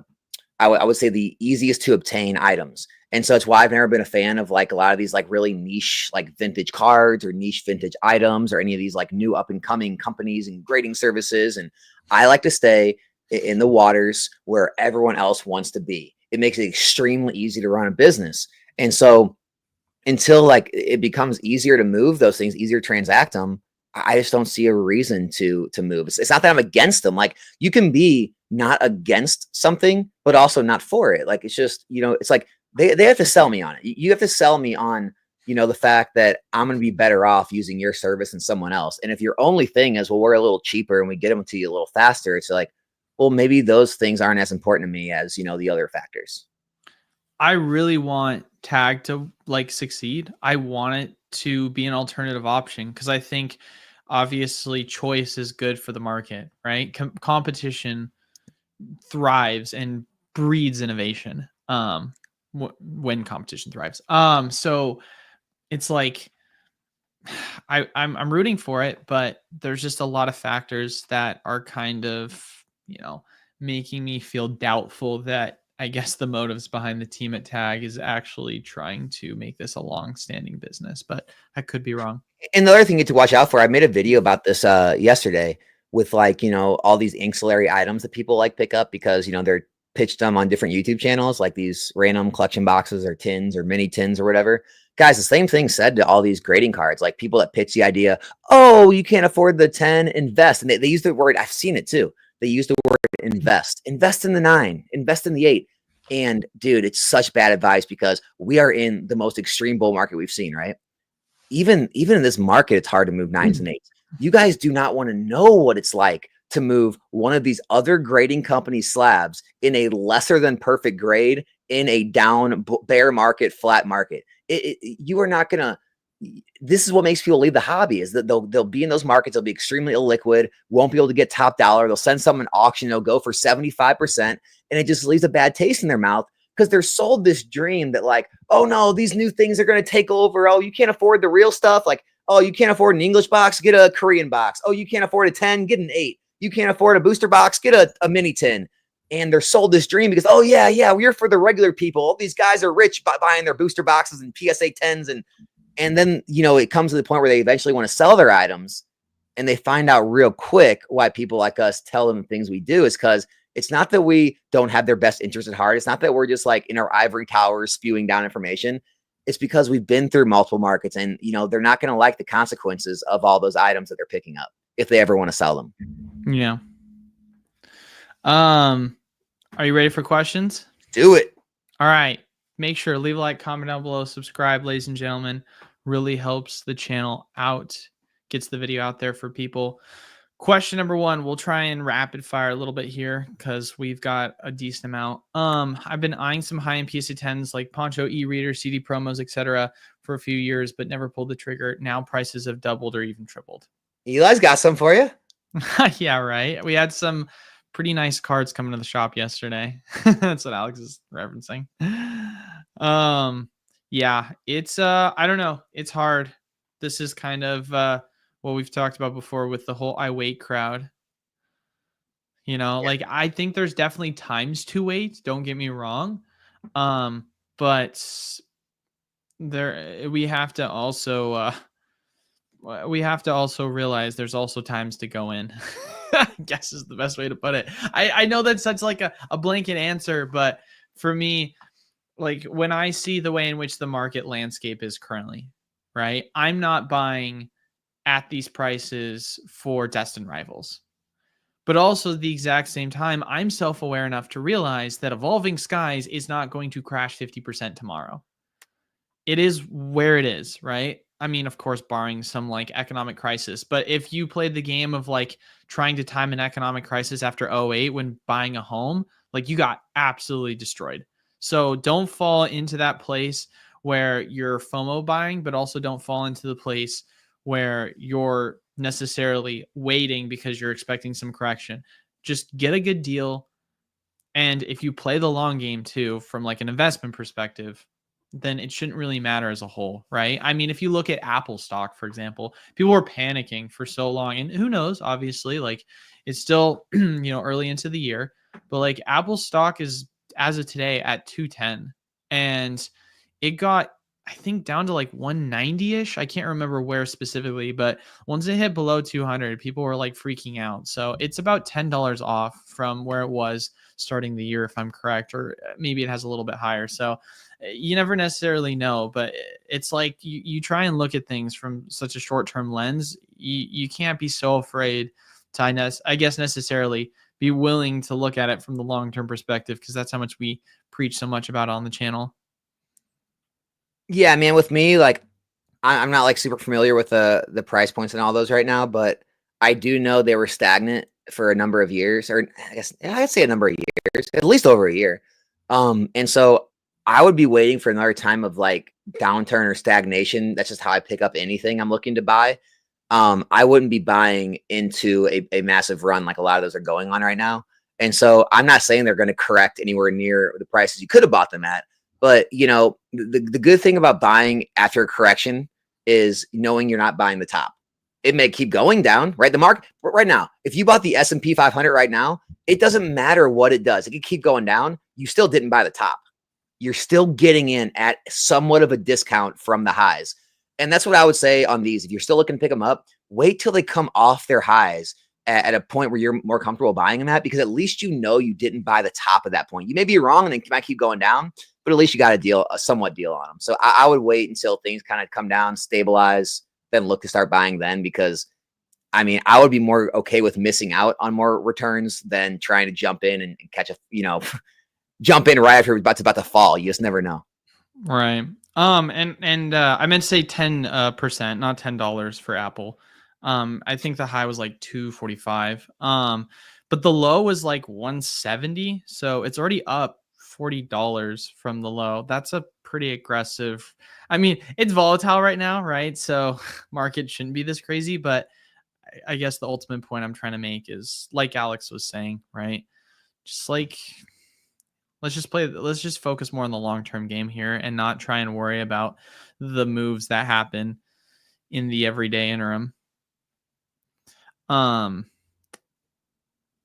would say the easiest to obtain items. And so it's why I've never been a fan of like a lot of these like really niche like vintage cards or niche vintage items or any of these like new up and coming companies and grading services. And I like to stay in the waters where everyone else wants to be. It makes it extremely easy to run a business. And so until like it becomes easier to move those things, easier to transact them, I just don't see a reason to move. It's not that I'm against them. Like you can be not against something, but also not for it. Like it's just, it's like they have to sell me on it. You have to sell me on, the fact that I'm going to be better off using your service than someone else. And if your only thing is, well, we're a little cheaper and we get them to you a little faster, it's like, well, maybe those things aren't as important to me as, the other factors. I really want Tag to like succeed. I want it to be an alternative option because I think obviously choice is good for the market, right? Competition thrives and breeds innovation. When competition thrives. So it's like I'm rooting for it, but there's just a lot of factors that are kind of, making me feel doubtful that I guess the motives behind the team at Tag is actually trying to make this a long-standing business, but I could be wrong. And the other thing you get to watch out for, I made a video about this yesterday with like, all these ancillary items that people like pick up because, they're pitched them on different YouTube channels, like these random collection boxes or tins or mini tins or whatever. Guys, the same thing said to all these grading cards, like people that pitch the idea, oh, you can't afford the 10, invest. And they use the word, I've seen it too. They use the word invest in the 9, invest in the 8. And dude, it's such bad advice because we are in the most extreme bull market we've seen, right? Even in this market, it's hard to move 9s and 8s. You guys do not want to know what it's like to move one of these other grading company slabs in a lesser than perfect grade in a down bear market, flat market. You are not going to, this is what makes people leave the hobby is that they'll be in those markets. They'll be extremely illiquid, won't be able to get top dollar. They'll send someone an auction. They'll go for 75% and it just leaves a bad taste in their mouth because they're sold this dream that like, oh no, these new things are going to take over. Oh, you can't afford the real stuff. Like, oh, you can't afford an English box, get a Korean box. Oh, you can't afford a 10, get an 8. You can't afford a booster box, get a mini tin. And they're sold this dream because, oh yeah, we're for the regular people. All these guys are rich by buying their booster boxes and PSA 10s. And then, it comes to the point where they eventually want to sell their items and they find out real quick why people like us tell them the things we do is because it's not that we don't have their best interest at heart. It's not that we're just like in our ivory towers spewing down information. It's because we've been through multiple markets and, they're not going to like the consequences of all those items that they're picking up if they ever want to sell them. Yeah. Are you ready for questions? Do it. All right. Make sure leave a like, comment down below, subscribe, ladies and gentlemen. Really helps the channel out, gets the video out there for people. Question number 1, we'll try and rapid fire a little bit here because we've got a decent amount. I've been eyeing some high-end PSA 10s like Poncho e-reader, CD promos, etc. for a few years, but never pulled the trigger. Now prices have doubled or even tripled. Eli's got some for you. Yeah, right. We had some pretty nice cards coming to the shop yesterday. That's what Alex is referencing. Yeah, it's I don't know. It's hard. This is kind of what we've talked about before with the whole I wait crowd. Like I think there's definitely times to wait. Don't get me wrong. But we have to also realize there's also times to go in. I guess is the best way to put it. I know that's such like a blanket answer, but for me, like when I see the way in which the market landscape is currently, right? I'm not buying at these prices for destined rivals. But also at the exact same time, I'm self-aware enough to realize that Evolving Skies is not going to crash 50% tomorrow. It is where it is, right? I mean, of course, barring some like economic crisis. But if you played the game of like trying to time an economic crisis after 08 when buying a home, like you got absolutely destroyed. So don't fall into that place where you're FOMO buying, but also don't fall into the place where you're necessarily waiting because you're expecting some correction. Just get a good deal. And if you play the long game too, from like an investment perspective, then it shouldn't really matter as a whole, right? I mean, if you look at Apple stock, for example, people were panicking for so long, and who knows, obviously, like it's still, early into the year, but like Apple stock is as of today at 210. And it got, I think, down to like 190-ish. I can't remember where specifically, but once it hit below 200, people were like freaking out. So it's about $10 off from where it was starting the year, if I'm correct, or maybe it has a little bit higher. So you never necessarily know, but it's like you try and look at things from such a short-term lens. You can't be so afraid to, I guess, necessarily be willing to look at it from the long-term perspective, because that's how much we preach so much about on the channel. Yeah, man, with me, like I'm not like super familiar with the price points and all those right now, but I do know they were stagnant for a number of years, or I guess I'd say a number of years, at least over a year. And so I would be waiting for another time of like downturn or stagnation. That's just how I pick up anything I'm looking to buy. I wouldn't be buying into a massive run like a lot of those are going on right now. And so I'm not saying they're going to correct anywhere near the prices you could have bought them at. But, you know, the good thing about buying after a correction is knowing you're not buying the top. It may keep going down, right? The market right now, if you bought the S&P 500 right now, it doesn't matter what it does. It could keep going down. You still didn't buy the top. You're still getting in at somewhat of a discount from the highs. And that's what I would say on these. If you're still looking to pick them up, wait till they come off their highs at a point where you're more comfortable buying them at, because at least you know you didn't buy the top of that point. You may be wrong and they might keep going down, but at least you got a somewhat deal on them. So I would wait until things kind of come down, stabilize, then look to start buying then, because I mean, I would be more okay with missing out on more returns than trying to jump in and catch a, you know, jump in right after it's about to fall. You just never know. Right. And I meant to say 10%, not $10 for Apple. I think the high was like 245. But the low was like 170. So it's already up $40 from the low. That's a pretty aggressive. I mean, it's volatile right now, right? So market shouldn't be this crazy, but I guess the ultimate point I'm trying to make is, like Alex was saying, right? Just like, let's just focus more on the long-term game here and not try and worry about the moves that happen in the everyday interim.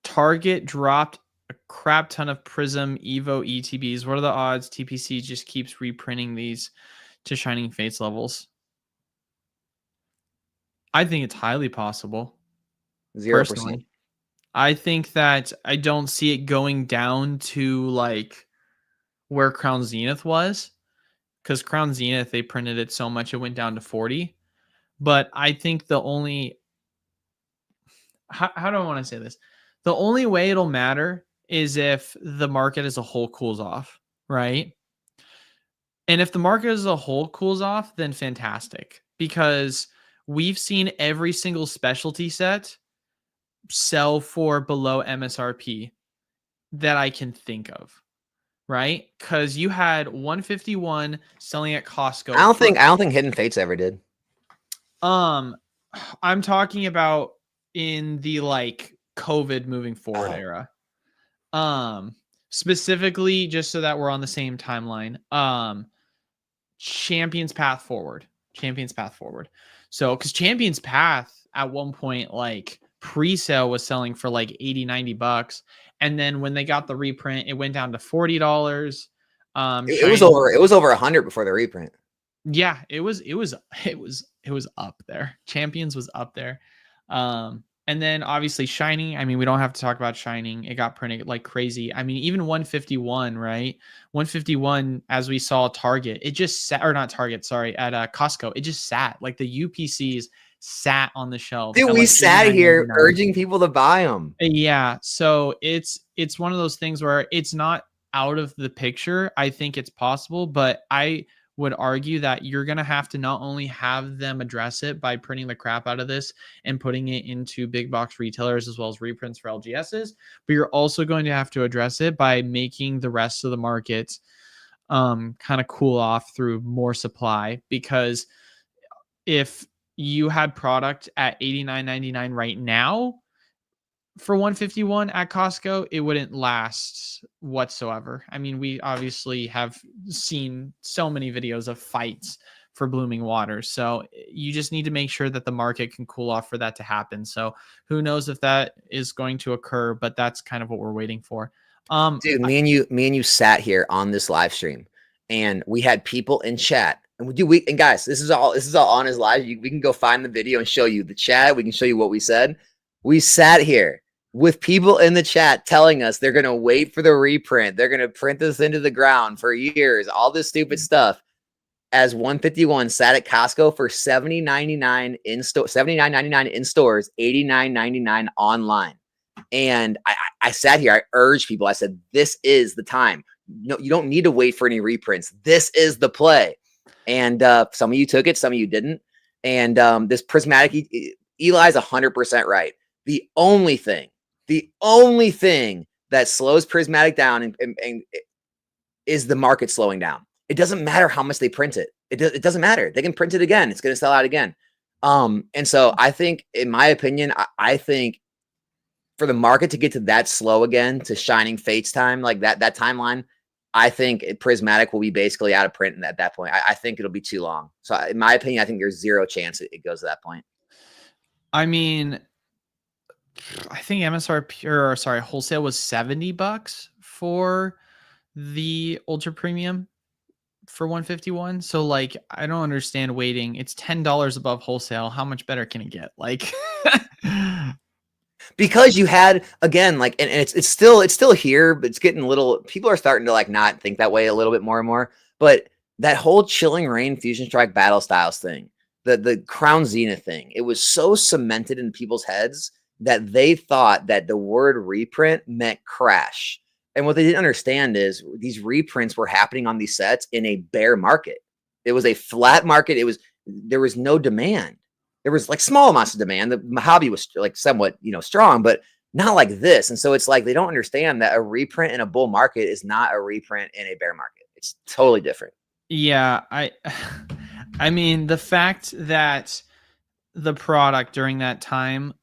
Target dropped a crap ton of Prism Evo ETBs. What are the odds TPC just keeps reprinting these to Shining Fates levels? I think it's highly possible. 0%. I think that I don't see it going down to like where Crown Zenith was, because Crown Zenith, they printed it so much it went down to 40. But I think the only, how do I want to say this? The only way it'll matter is if the market as a whole cools off, right? And if the market as a whole cools off, then fantastic, because we've seen every single specialty set sell for below MSRP that I can think of, right? Because you had 151 selling at Costco. I don't think Hidden Fates ever did. I'm talking about in the like COVID moving forward era. Specifically, just so that we're on the same timeline. Champions Path Forward. So, because Champions Path at one point, like pre-sale was selling for like 80, $90. And then when they got the reprint, it went down to $40. It was over 100 before the reprint. Yeah, it was up there. Champions was up there. And then obviously Shining, I mean, we don't have to talk about Shining. It got printed like crazy. I mean, even 151, right? 151, as we saw Target, it just sat, or not Target, sorry, at Costco. It just sat. Like the UPCs sat on the shelf. Dude, we like sat here urging people to buy them. Yeah. So it's one of those things where it's not out of the picture. I think it's possible, but I would argue that you're going to have to not only have them address it by printing the crap out of this and putting it into big box retailers as well as reprints for LGSs, but you're also going to have to address it by making the rest of the market kind of cool off through more supply. Because if you had product at $89.99 right now for 151 at Costco, it wouldn't last whatsoever. I mean, we obviously have seen so many videos of fights for blooming waters. So you just need to make sure that the market can cool off for that to happen. So who knows if that is going to occur, but that's kind of what we're waiting for. Dude, me and you sat here on this live stream and we had people in chat. And and guys, this is all on his live. We can go find the video and show you the chat. We can show you what we said. We sat here with people in the chat telling us they're going to wait for the reprint. They're going to print this into the ground for years, all this stupid stuff. As 151 sat at Costco for $79.99 in store, $79.99 in stores, $89.99 online. And I sat here, I urged people, I said, this is the time. No, you don't need to wait for any reprints. This is the play. And some of you took it, some of you didn't. And this prismatic, Eli's 100% right. The only thing that slows prismatic down and is the market slowing down. It doesn't matter how much they print it. It doesn't matter. They can print it again. It's going to sell out again. And so I think, in my opinion, I think for the market to get to that slow again, to Shining Fates time, like that timeline, I think prismatic will be basically out of print at that point. I think it'll be too long. So in my opinion, I think there's zero chance it goes to that point. I mean, I think MSRP, or sorry, wholesale was $70 for the ultra premium for 151. So like, I don't understand waiting. It's $10 above wholesale. How much better can it get? Like, because you had, again, like, and it's still here, but it's getting a little, people are starting to like not think that way a little bit more and more. But that whole Chilling Reign Fusion Strike battle styles thing, the Crown Zenith thing, it was so cemented in people's heads that they thought that the word reprint meant crash. And what they didn't understand is these reprints were happening on these sets in a bear market. It was a flat market. There was no demand. There was like small amounts of demand. The hobby was like somewhat, strong, but not like this. And so it's like, they don't understand that a reprint in a bull market is not a reprint in a bear market. It's totally different. Yeah. I mean, the fact that the product during that time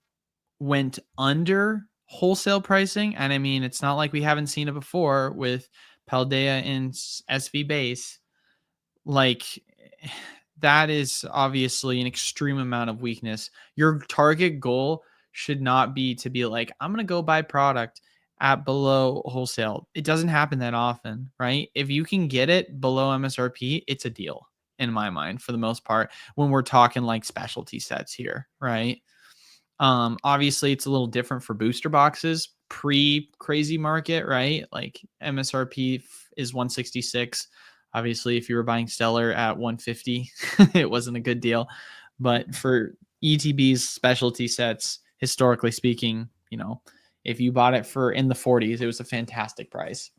went under wholesale pricing, and I mean, it's not like we haven't seen it before with Paldea and SV base, like, that is obviously an extreme amount of weakness. Your target goal should not be to be like, I'm going to go buy product at below wholesale. It doesn't happen that often, right? If you can get it below MSRP, it's a deal in my mind for the most part, when we're talking like specialty sets here, right? Obviously it's a little different for booster boxes pre crazy market, right? Like MSRP is 166. Obviously, if you were buying Stellar at 150, it wasn't a good deal. But for ETB's specialty sets, historically speaking, if you bought it for in the 40s, it was a fantastic price.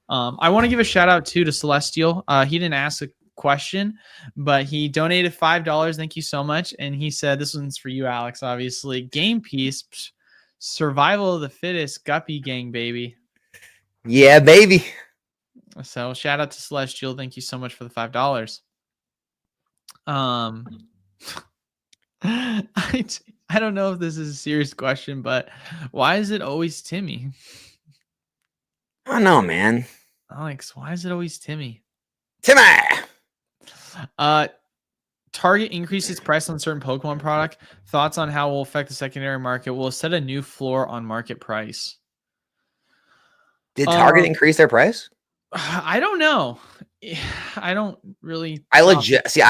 I want to give a shout out too to Celestial. He didn't ask a question, but he donated $5. Thank you so much. And he said, this one's for you, Alex, obviously. Game piece, survival of the fittest, guppy gang, baby. Yeah, baby. So shout out to Celestial. Thank you so much for the $5. I don't know if this is a serious question, but why is it always Timmy? I don't know, man. Alex, why is it always Timmy? Timmy! Target increases price on certain Pokemon product. Thoughts on how it will affect the secondary market? Will it set a new floor on market price? Did Target increase their price? I don't know. I don't really. I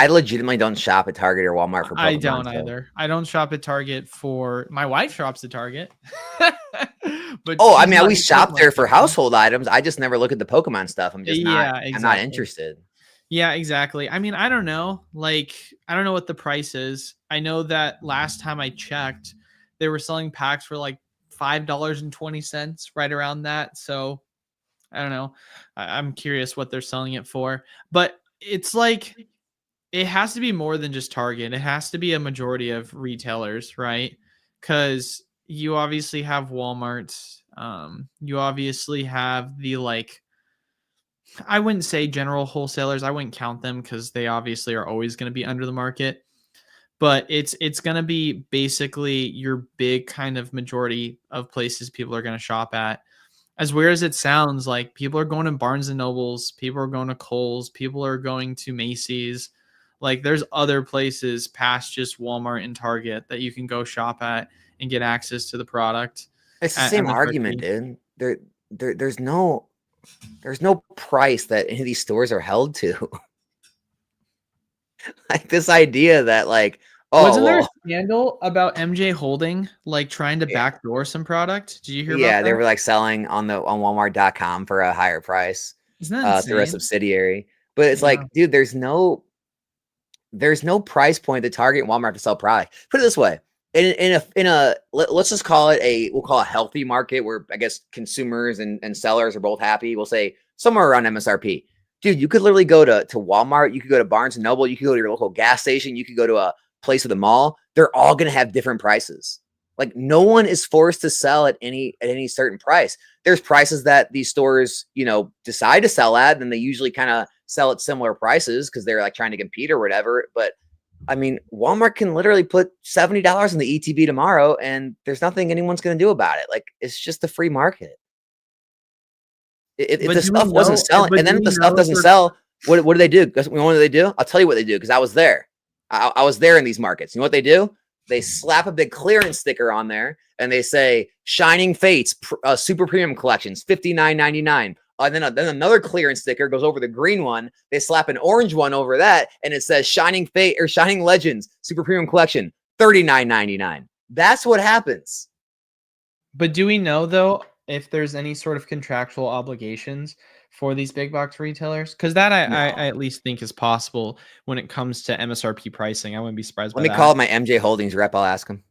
legitimately don't shop at Target or Walmart for Pokemon. I don't either. I don't shop at Target for. My wife shops at Target. But I mean, we shop there for household items. I just never look at the Pokemon stuff. I'm just not. Exactly. I'm not interested. Yeah, exactly. I mean, I don't know. Like, I don't know what the price is. I know that last time I checked, they were selling packs for like $5.20, right around that. So I don't know. I'm curious what they're selling it for. But it's like, it has to be more than just Target. It has to be a majority of retailers, right? Because you obviously have Walmart. You obviously have the like, I wouldn't say general wholesalers. I wouldn't count them because they obviously are always going to be under the market. But it's going to be basically your big kind of majority of places people are going to shop at. As weird as it sounds, like people are going to Barnes and Nobles, people are going to Kohl's, people are going to Macy's. Like there's other places past just Walmart and Target that you can go shop at and get access to the product. It's the same argument, dude. There's no There's no price that any of these stores are held to. Like this idea that like, oh, Wasn't there a well, scandal about MJ Holding like trying to yeah, backdoor some product? Did you hear about yeah, they that? were like selling on Walmart.com for a higher price Isn't that through a insane? subsidiary. But it's Yeah. like, dude, there's no price point to Target and Walmart to sell product. Put it this way. Let's just call it we'll call a healthy market where I guess consumers and sellers are both happy. We'll say somewhere around MSRP. Dude, you could literally go to Walmart, you could go to Barnes and Noble, you could go to your local gas station, you could go to a place at the mall. They're all going to have different prices. Like no one is forced to sell at any certain price. There's prices that these stores, decide to sell at, and they usually kind of sell at similar prices because they're like trying to compete or whatever. But I mean, Walmart can literally put $70 in the ETB tomorrow, and there's nothing anyone's going to do about it. Like it's just a free market. If But the do we stuff wasn't know? selling, But and do then if we the stuff know if doesn't sell, what do they do? Because what do they do? I'll tell you what they do because I was there. I was there in these markets. You know what they do? They slap a big clearance sticker on there, and they say "Shining Fates Super Premium Collections, $59.99." Then another clearance sticker goes over the green one. They slap an orange one over that, and it says "Shining Fate" or "Shining Legends Super Premium Collection, $39.99." That's what happens. But do we know though if there's any sort of contractual obligations for these big box retailers? Because that I No. at least think is possible when it comes to MSRP pricing. I wouldn't be surprised Let by me that. call my MJ Holdings rep. I'll ask him.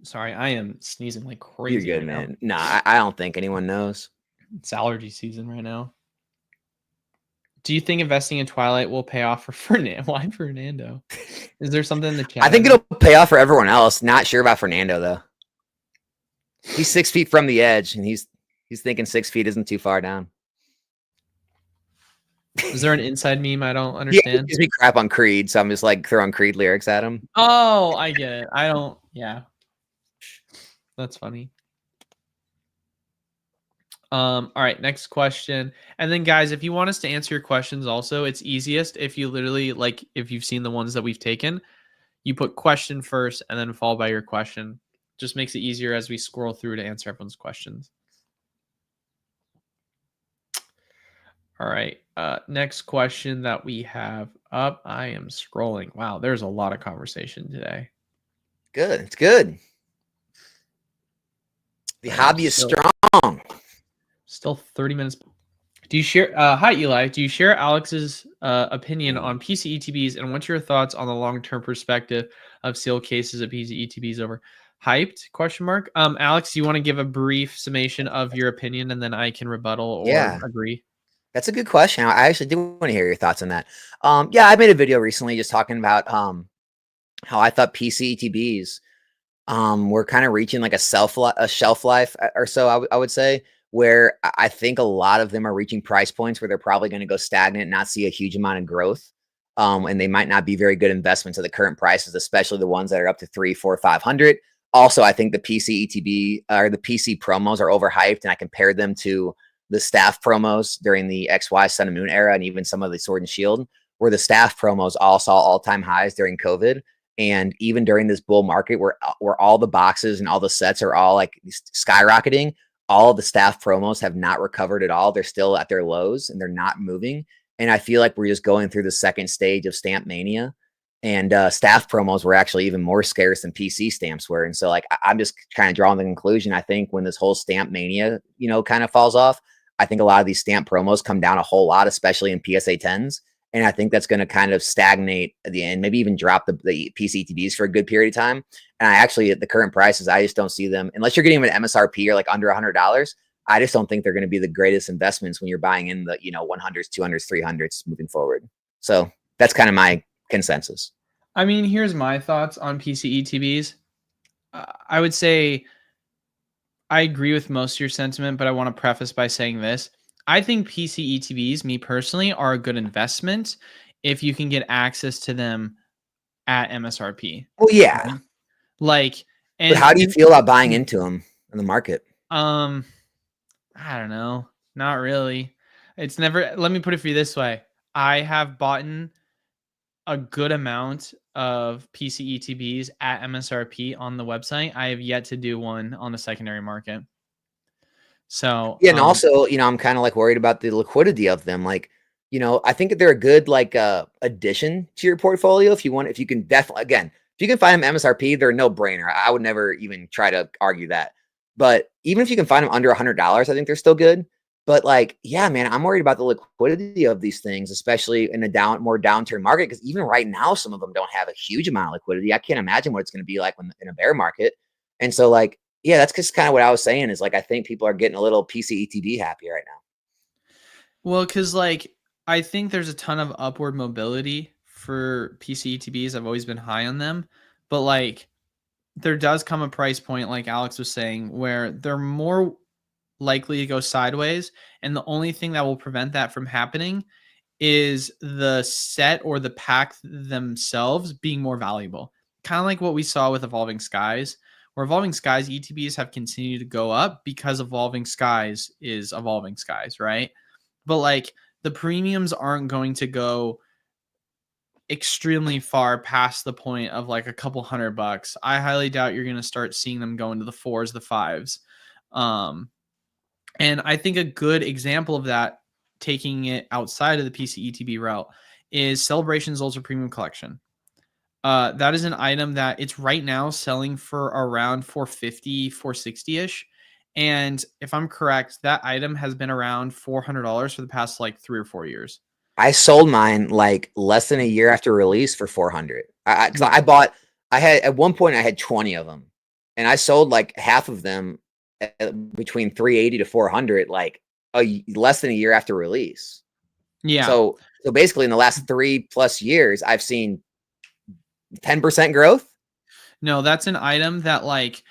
Sorry, I am sneezing like You're crazy good, right now. man. Nah, I don't think anyone knows. It's allergy season right now. Do you think investing in Twilight will pay off for Fernando? Why Fernando? Is there something in the chat? I think it'll pay off for everyone else. Not sure about Fernando though. He's 6 feet from the edge, and he's thinking 6 feet isn't too far down. Is there an inside meme I don't Yeah, he understand? gives me crap on Creed, so I'm just like throwing Creed lyrics at him. Oh, I get it. I don't. Yeah, that's funny. All right, next question. And then guys, if you want us to answer your questions also, it's easiest if you literally like if you've seen the ones that we've taken, you put question first and then followed by your question. Just makes it easier as we scroll through to answer everyone's questions. All right. Next question that we have up. I am scrolling. Wow, there's a lot of conversation today. Good. It's good. The hobby is strong. Still 30 minutes. Do you share? Hi, Eli. Do you share Alex's opinion on PC ETBs, and what's your thoughts on the long-term perspective of seal cases of PC ETBs over hyped? Question mark. Alex, you want to give a brief summation of your opinion, and then I can rebuttal or Yeah, agree. that's a good question. I actually do want to hear your thoughts on that. Yeah, I made a video recently just talking about how I thought PC ETBs we're kind of reaching like a shelf life or so. I would say where I think a lot of them are reaching price points where they're probably going to go stagnant, not see a huge amount of growth, and they might not be very good investments at the current prices, especially the ones that are up to 3, 4, 500. Also, I think the PC ETB or the PC promos are overhyped, and I compared them to the staff promos during the XY Sun and Moon era, and even some of the Sword and Shield, where the staff promos all saw all-time highs during COVID. And even during this bull market where all the boxes and all the sets are all like skyrocketing, all the staff promos have not recovered at all. They're still at their lows and they're not moving. And I feel like we're just going through the second stage of stamp mania. And staff promos were actually even more scarce than PC stamps were. And so like I'm just kind of drawing the conclusion. I think when this whole stamp mania, kind of falls off, I think a lot of these stamp promos come down a whole lot, especially in PSA 10s. And I think that's going to kind of stagnate at the end, maybe even drop the PCTBs for a good period of time. And I actually, at the current prices, I just don't see them, unless you're getting them at MSRP or like under $100. I just don't think they're going to be the greatest investments when you're buying in the, 100s, 200s, 300s moving forward. So that's kind of my consensus. I mean, here's my thoughts on PC ETBs. I would say I agree with most of your sentiment, but I want to preface by saying this. I think PC ETBs, me personally, are a good investment if you can get access to them at MSRP. Well, yeah. Like, but how do you feel about buying into them in the market? I don't know. Not really. It's never, let me put it for you this way. I have bought a good amount of PCETBs at MSRP on the website. I have yet to do one on the secondary market. So yeah, and also, I'm kind of like worried about the liquidity of them. Like, I think that they're a good like addition to your portfolio if you can definitely, again, if you can find them MSRP, they're no brainer. I would never even try to argue that. But even if you can find them under $100, I think they're still good. But like, yeah, man, I'm worried about the liquidity of these things, especially in a more downturn market. Because even right now, some of them don't have a huge amount of liquidity. I can't imagine what it's going to be like in a bear market. And so, like, yeah, that's just kind of what I was saying. Is like, I think people are getting a little PCETB happy right now. Well, because like I think there's a ton of upward mobility for PCETBs. I've always been high on them, but like there does come a price point, like Alex was saying, where they're more likely to go sideways. And the only thing that will prevent that from happening is the set or the pack themselves being more valuable. Kind of like what we saw with Evolving Skies, where Evolving Skies ETBs have continued to go up because Evolving Skies is Evolving Skies, right? But like the premiums aren't going to go extremely far past the point of like a couple $100. I highly doubt you're going to start seeing them go into the 4s, the 5s. And I think a good example of that, taking it outside of the PCETB route, is Celebrations Ultra Premium Collection. That is an item that it's right now selling for around 450, 460-ish. And if I'm correct, that item has been around $400 for the past like 3 or 4 years. I sold mine like less than a year after release for 400. I had at one point I had 20 of them, and I sold like half of them between 380 to 400, like less than a year after release. Yeah. So basically, in the last 3+ years, I've seen 10% growth. No, that's an item that like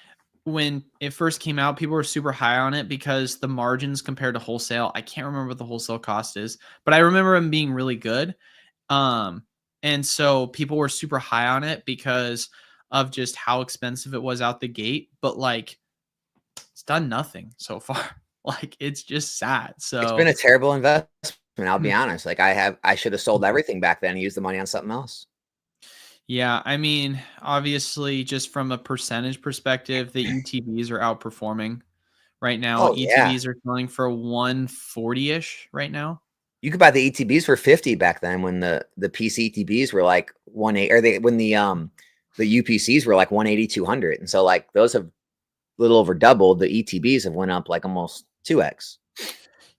when it first came out, people were super high on it because the margins compared to wholesale, I can't remember what the wholesale cost is, but I remember them being really good. And so people were super high on it because of just how expensive it was out the gate. But like, it's done nothing so far. Like, it's just sad. So it's been a terrible investment. I'll be honest. Like I should have sold everything back then and used the money on something else. Yeah, I mean, obviously, just from a percentage perspective, the ETBs are outperforming right now. Oh, yeah. ETBs are selling for 140-ish right now. You could buy the ETBs for 50 back then when the PC ETBs were like 180, or when the UPCs were like 180, 200. And so like those have a little over doubled. The ETBs have went up like almost 2x.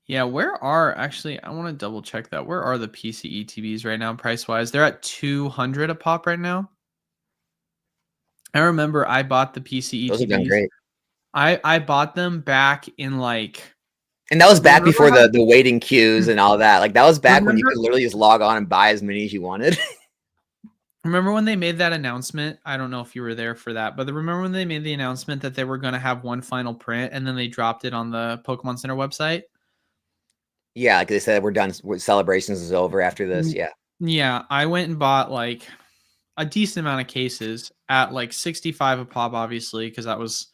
Yeah, I want to double check that. Where are the PC ETBs right now price wise? They're at 200 a pop right now. I remember I bought the PC ETBs. Those have done great. I bought them back in like, and that was back before the waiting queues and all that. Like that was back when you could literally just log on and buy as many as you wanted. Remember when they made that announcement? I don't know if you were there for that, but remember when they made the announcement that they were going to have one final print and then they dropped it on the Pokemon Center website? Yeah, like they said, we're done. Celebrations is over after this. Yeah. Yeah, I went and bought like a decent amount of cases at like 65 a pop, obviously, because that was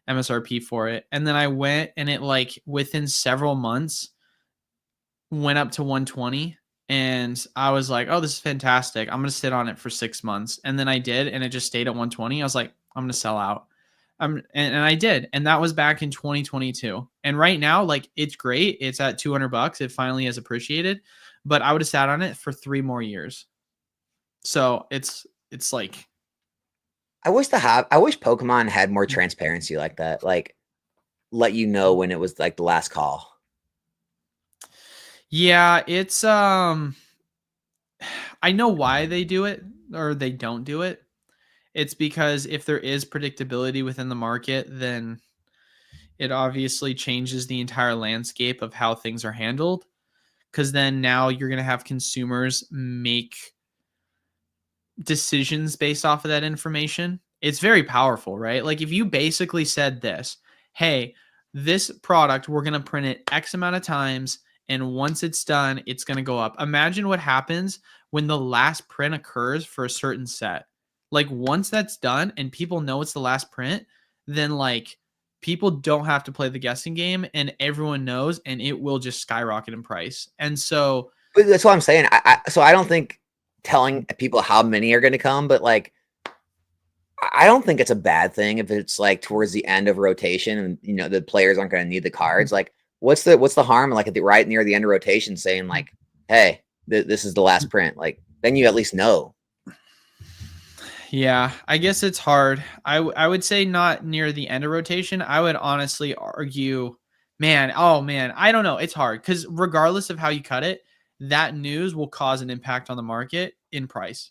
MSRP for it. And then I went and it like within several months went up to 120. And I was like, oh, this is fantastic. I'm going to sit on it for 6 months. And then I did. And it just stayed at 120. I was like, I'm going to sell out. And I did. And that was back in 2022. And right now, like, it's great. It's at $200. It finally has appreciated. But I would have sat on it for 3 more years. So it's like, I wish Pokemon had more transparency like that. Like, let you know when it was like the last call. Yeah, it's I know why they do it or they don't do it. It's because if there is predictability within the market, then it obviously changes the entire landscape of how things are handled. Because then now you're going to have consumers make decisions based off of that information. It's very powerful, right? Like if you basically said this, hey, this product, we're going to print it X amount of times. And once it's done, it's going to go up. Imagine what happens when the last print occurs for a certain set. Like once that's done and people know it's the last print, then like people don't have to play the guessing game and everyone knows and it will just skyrocket in price. And so but that's what I'm saying. So I don't think telling people how many are going to come, but like, I don't think it's a bad thing if it's like towards the end of rotation and the players aren't going to need the cards. Like, what's the harm? Like right near the end of rotation, saying like, "Hey, this is the last print." Like, then you at least know. Yeah, I guess it's hard. I would say not near the end of rotation. I would honestly argue, man, I don't know. It's hard because regardless of how you cut it, that news will cause an impact on the market in price.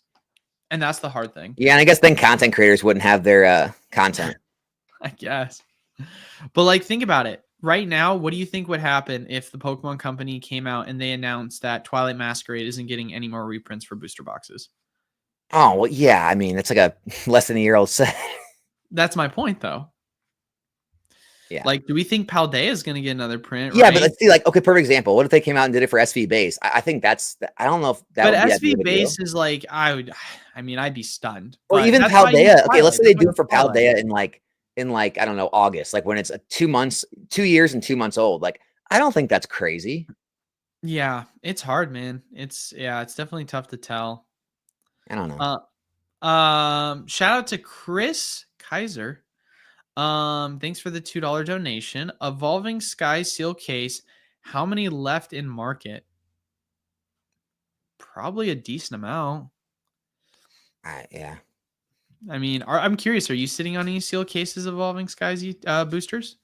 And that's the hard thing. Yeah, and I guess then content creators wouldn't have their content. I guess. But like, think about it. Right now, what do you think would happen if the Pokemon Company came out and they announced that Twilight Masquerade isn't getting any more reprints for booster boxes? Oh, well, yeah. I mean, it's like a less than a year old set. That's my point, though. Yeah. Like, do we think Paldea is going to get another print? Yeah, right? but let's see. Like, okay, perfect example. What if they came out and did it for SV base? I think that's. I don't know if that. But would be that SV big of a deal. base is like I mean, I'd be stunned. Or But even that's why I use Paldea. Okay, let's say they Twilight. do it for Paldea in like I don't know, August, like when it's 2 months, 2 years and 2 months old. Like, I don't think that's crazy. Yeah, it's hard, man. It's definitely tough to tell. I don't know. Shout out to Chris Kaiser. Thanks for the $2 donation. Evolving Sky seal case. How many left in market? Probably a decent amount. Yeah. I mean, I'm curious. Are you sitting on any seal cases Evolving Skies boosters?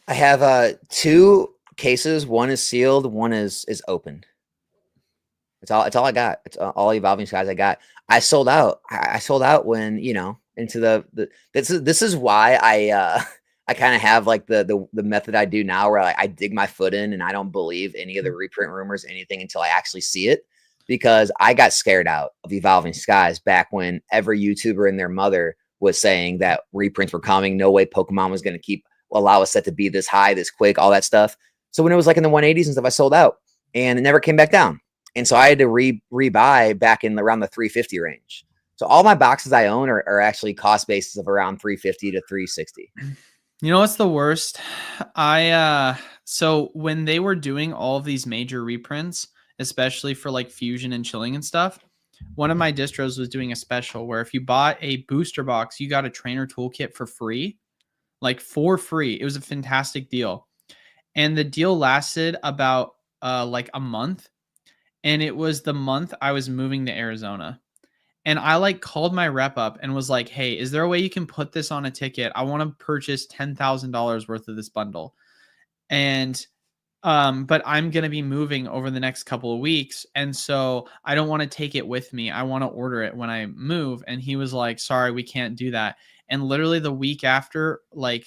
I have 2 cases. One is sealed. One is open. It's all I got. It's all Evolving Skies I got. I sold out. I sold out when into the this is why I kind of have like the method I do now, where I dig my foot in and I don't believe any of the reprint rumors, anything, until I actually see it, because I got scared out of Evolving Skies back when every YouTuber and their mother was saying that reprints were coming. No way Pokemon was going to allow a set to be this high, this quick, all that stuff. So when it was like in the 180s and stuff, I sold out and it never came back down. And so I had to rebuy back in around the 350 range. So all my boxes I own are actually cost bases of around 350 to 360. You know what's the worst? So when they were doing all of these major reprints, especially for like fusion and chilling and stuff, one of my distros was doing a special where if you bought a booster box, you got a trainer toolkit for free, like for free. It was a fantastic deal. And the deal lasted about like a month. And it was the month I was moving to Arizona. And I like called my rep up and was like, hey, is there a way you can put this on a ticket? I want to purchase $10,000 worth of this bundle. And, but I'm going to be moving over the next couple of weeks. And so I don't want to take it with me. I want to order it when I move. And he was like, sorry, we can't do that. And literally the week after, like,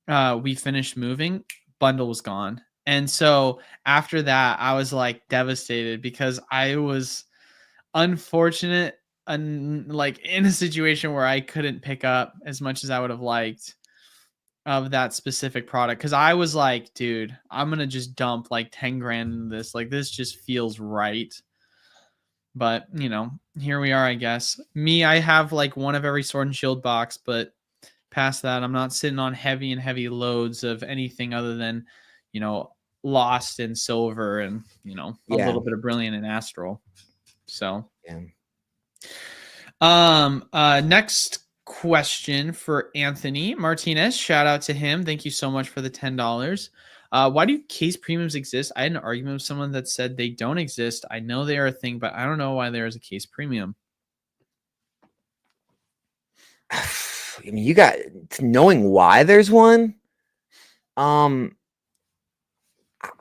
we finished moving, bundle was gone. And so after that, I was like devastated because I was unfortunate and like in a situation where I couldn't pick up as much as I would have liked of that specific product. Cause I was like, dude, I'm going to just dump like 10 grand into this. Like, this just feels right. But here we are, I guess. Me, I have like one of every Sword and Shield box, but past that, I'm not sitting on heavy loads of anything other than, Lost and Silver and, a little bit of Brilliant and Astral. So, next question for Anthony Martinez. Shout out to him. Thank you so much for the $10. Why do case premiums exist? I had an argument with someone that said they don't exist. I know they are a thing, but I don't know why there is a case premium. I mean, you got knowing why there's one.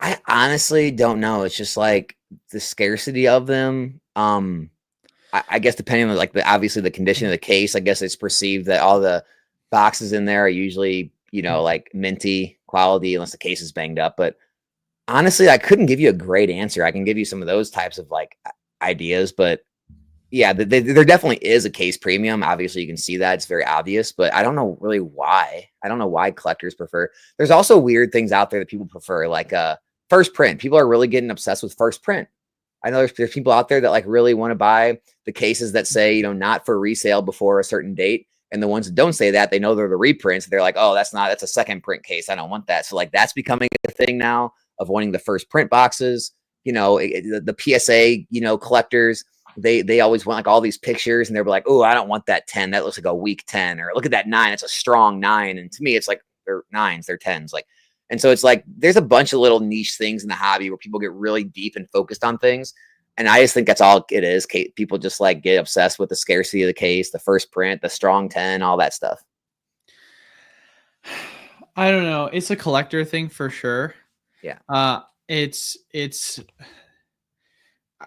I honestly don't know. It's just like the scarcity of them. I guess depending on like obviously the condition of the case, I guess it's perceived that all the boxes in there are usually, like minty quality unless the case is banged up. But honestly, I couldn't give you a great answer. I can give you some of those types of like ideas, but yeah, there definitely is a case premium. Obviously, you can see that. It's very obvious, but I don't know really why. I don't know why collectors prefer. There's also weird things out there that people prefer, like first print. People are really getting obsessed with first print. I know there's people out there that like really want to buy the cases that say, not for resale before a certain date. And the ones that don't say that, they know they're the reprints. They're like, oh, that's a second print case. I don't want that. So like that's becoming a thing now of wanting the first print boxes. The PSA, collectors. they always want like all these pictures, and they're like, oh, I don't want that 10. That looks like a weak 10, or look at that 9. It's a strong 9. And to me, it's like they're 9s, they're 10s. Like, and so it's like there's a bunch of little niche things in the hobby where people get really deep and focused on things. And I just think that's all it is. People just like get obsessed with the scarcity of the case, the first print, the strong 10, all that stuff. I don't know. It's a collector thing for sure. Yeah. It's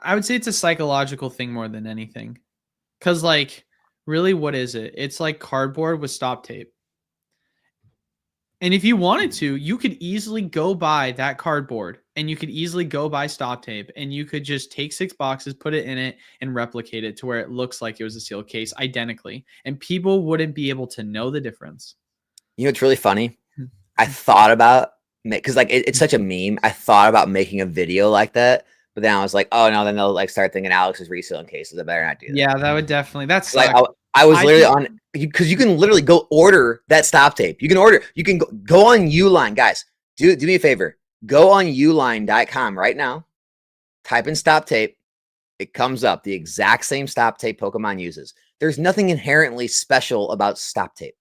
I would say it's a psychological thing more than anything. Cause like really, what is it? It's like cardboard with stop tape. And if you wanted to, you could easily go buy that cardboard and you could easily go buy stop tape and you could just take 6 boxes, put it in it and replicate it to where it looks like it was a sealed case identically. And people wouldn't be able to know the difference. You know, it's really funny. I thought about, because like it's such a meme. I thought about making a video like that, but then I was like, oh no, then they'll like start thinking Alex is reselling cases. I better not do that. Yeah, that would definitely, that's like I was literally on, because you can literally go order that stop tape. You can go on Uline, guys. Do me a favor. Go on uline.com right now. Type in stop tape. It comes up the exact same stop tape Pokemon uses. There's nothing inherently special about stop tape.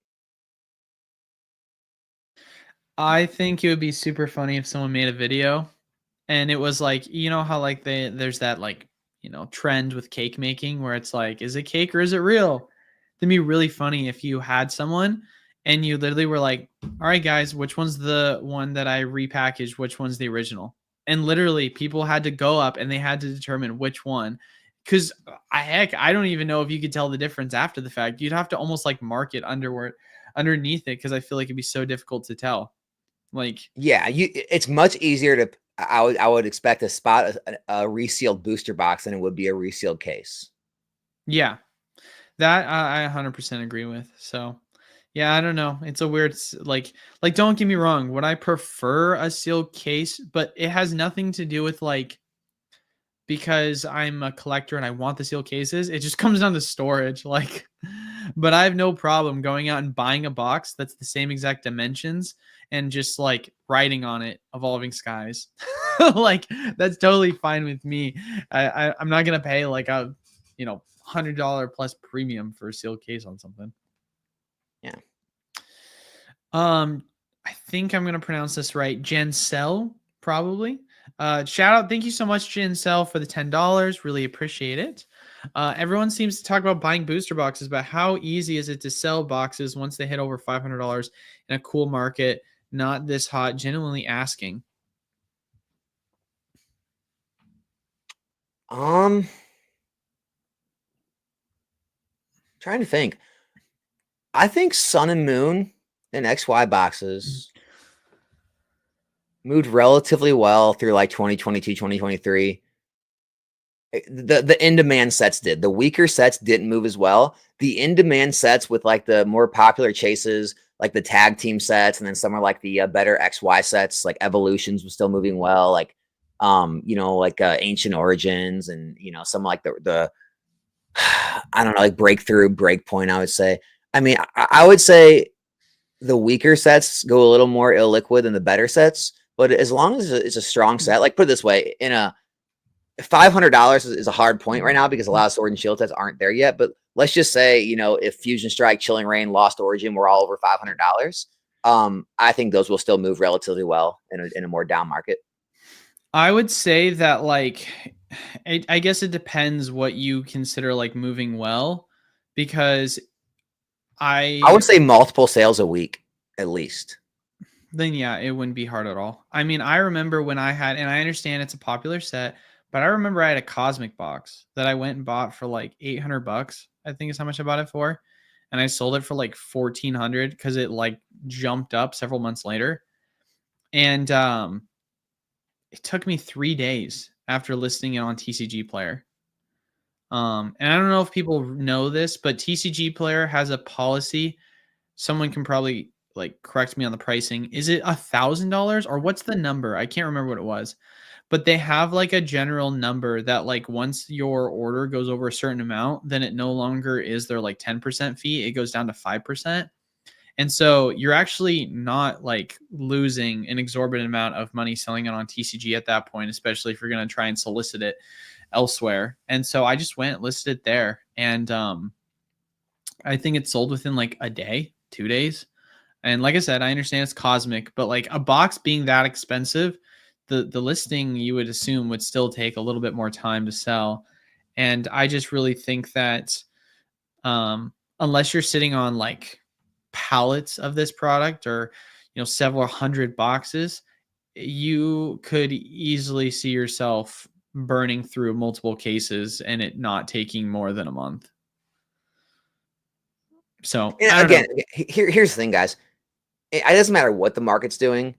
I think it would be super funny if someone made a video and it was like, you know how like there's that like, you know, trend with cake making where it's like, is it cake or is it real? It'd be really funny if you had someone and you literally were like, all right, guys, which one's the one that I repackaged? Which one's the original? And literally people had to go up and they had to determine which one. Cause I don't even know if you could tell the difference after the fact. You'd have to almost like mark it underneath it. Cause I feel like it'd be so difficult to tell. Like, yeah, it's much easier to, I would expect to spot a resealed booster box than it would be a resealed case. Yeah, that I 100% agree with. So yeah, I don't know. It's a weird, like, don't get me wrong. Would I prefer a sealed case? But it has nothing to do with like, because I'm a collector and I want the sealed cases. It just comes down to storage. Like, but I have no problem going out and buying a box that's the same exact dimensions and just like writing on it Evolving Skies. Like that's totally fine with me. I'm not gonna pay like a $100 plus premium for a sealed case on something. Yeah. I think I'm gonna pronounce this right. Jensel, probably. Shout out, thank you so much, Jensel, for the $10. Really appreciate it. Everyone seems to talk about buying booster boxes, but how easy is it to sell boxes once they hit over $500 in a cool market? Not this hot. Genuinely asking. Trying to think. I think Sun and Moon and XY boxes moved relatively well through like 2022, 2023. The in-demand sets did. The weaker sets didn't move as well. The in-demand sets with like the more popular chases, like the tag team sets, and then some are like the better XY sets, like Evolutions was still moving well, like like Ancient Origins, and some like the I don't know, like Breakthrough, Breakpoint, I would say. I mean, I would say the weaker sets go a little more illiquid than the better sets, but as long as it's a strong set, like put it this way, in a $500 is a hard point right now because a lot of Sword and Shield sets aren't there yet. But let's just say, if Fusion Strike, Chilling Reign, Lost Origin were all over $500, I think those will still move relatively well in a more down market. I would say that like, I guess it depends what you consider like moving well, because I would say multiple sales a week at least. Then yeah, it wouldn't be hard at all. I mean, I remember when I had, and I understand it's a popular set, but I remember I had a Cosmic box that I went and bought for like $800. I think is how much I bought it for. And I sold it for like 1,400 because it like jumped up several months later. And it took me 3 days after listing it on TCG Player. And I don't know if people know this, but TCG Player has a policy. Someone can probably like correct me on the pricing. Is it $1,000 or what's the number? I can't remember what it was, but they have like a general number that like once your order goes over a certain amount, then it no longer is their like 10% fee. It goes down to 5%. And so you're actually not like losing an exorbitant amount of money selling it on TCG at that point, especially if you're going to try and solicit it elsewhere. And so I just went listed it there, and I think it sold within like a day, 2 days. And like I said, I understand it's cosmic, but like a box being that expensive, the listing you would assume would still take a little bit more time to sell. And I just really think that unless you're sitting on like pallets of this product, or several hundred boxes, you could easily see yourself burning through multiple cases and it not taking more than a month. So And again, here's the thing, guys. It doesn't matter what the market's doing.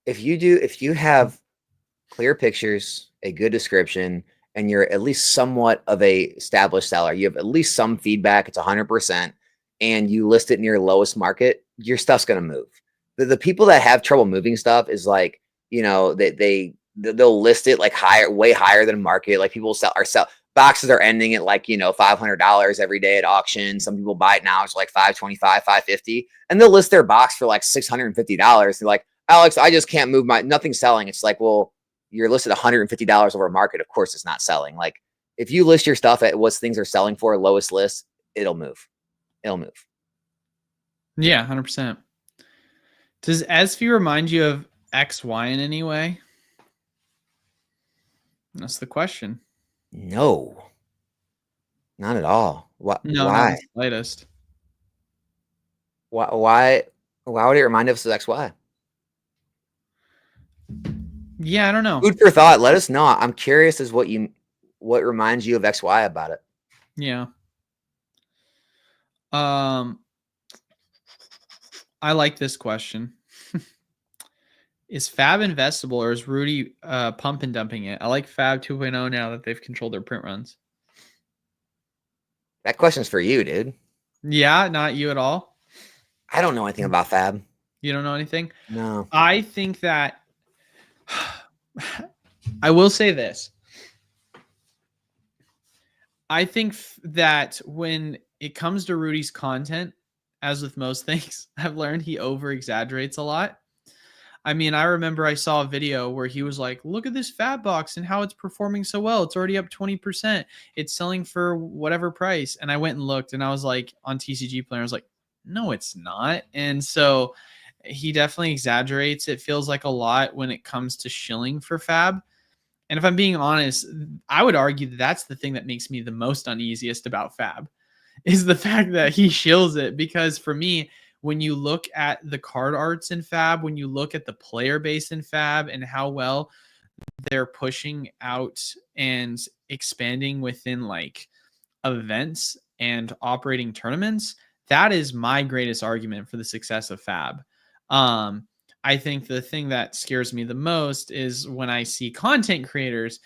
If you have clear pictures, a good description, and you're at least somewhat of a established seller, you have at least some feedback, it's 100%, and you list it near lowest market, your stuff's going to move. The people that have trouble moving stuff is like, they'll list it like way higher than market. Like people sell boxes are ending at like, $500 every day at auction. Some people buy it now. It's like $525, $550, and they'll list their box for like $650. They're like, Alex, I just can't move nothing's selling. It's like, well, you're listed $150 over market. Of course it's not selling. Like if you list your stuff at what things are selling for, lowest list, it'll move. It'll move. Yeah, 100%. Does SV remind you of XY in any way? That's the question. No, not at all. Why? No, not the slightest. Why would it remind us of XY? Yeah, I don't know. Food for thought. Let us know. I'm curious as what reminds you of XY about it. Yeah. I like this question. Is Fab investable, or is Rudy pump and dumping it? I like Fab 2.0 now that they've controlled their print runs. That question's for you, dude. Yeah, not you at all. I don't know anything about Fab. You don't know anything? No. I think that I will say this. I think that when it comes to Rudy's content, as with most things, I've learned he over exaggerates a lot. I mean, I remember I saw a video where he was like, look at this Fab box and how it's performing so well. It's already up 20%. It's selling for whatever price. And I went and looked, and I was like, on TCG Player, I was like, no, it's not. And so he definitely exaggerates. It feels like a lot when it comes to shilling for Fab. And if I'm being honest, I would argue that that's the thing that makes me the most uneasiest about Fab, is the fact that he shills it. Because for me, when you look at the card arts in Fab, when you look at the player base in Fab and how well they're pushing out and expanding within like events and operating tournaments, that is my greatest argument for the success of Fab. I think the thing that scares me the most is when I see content creators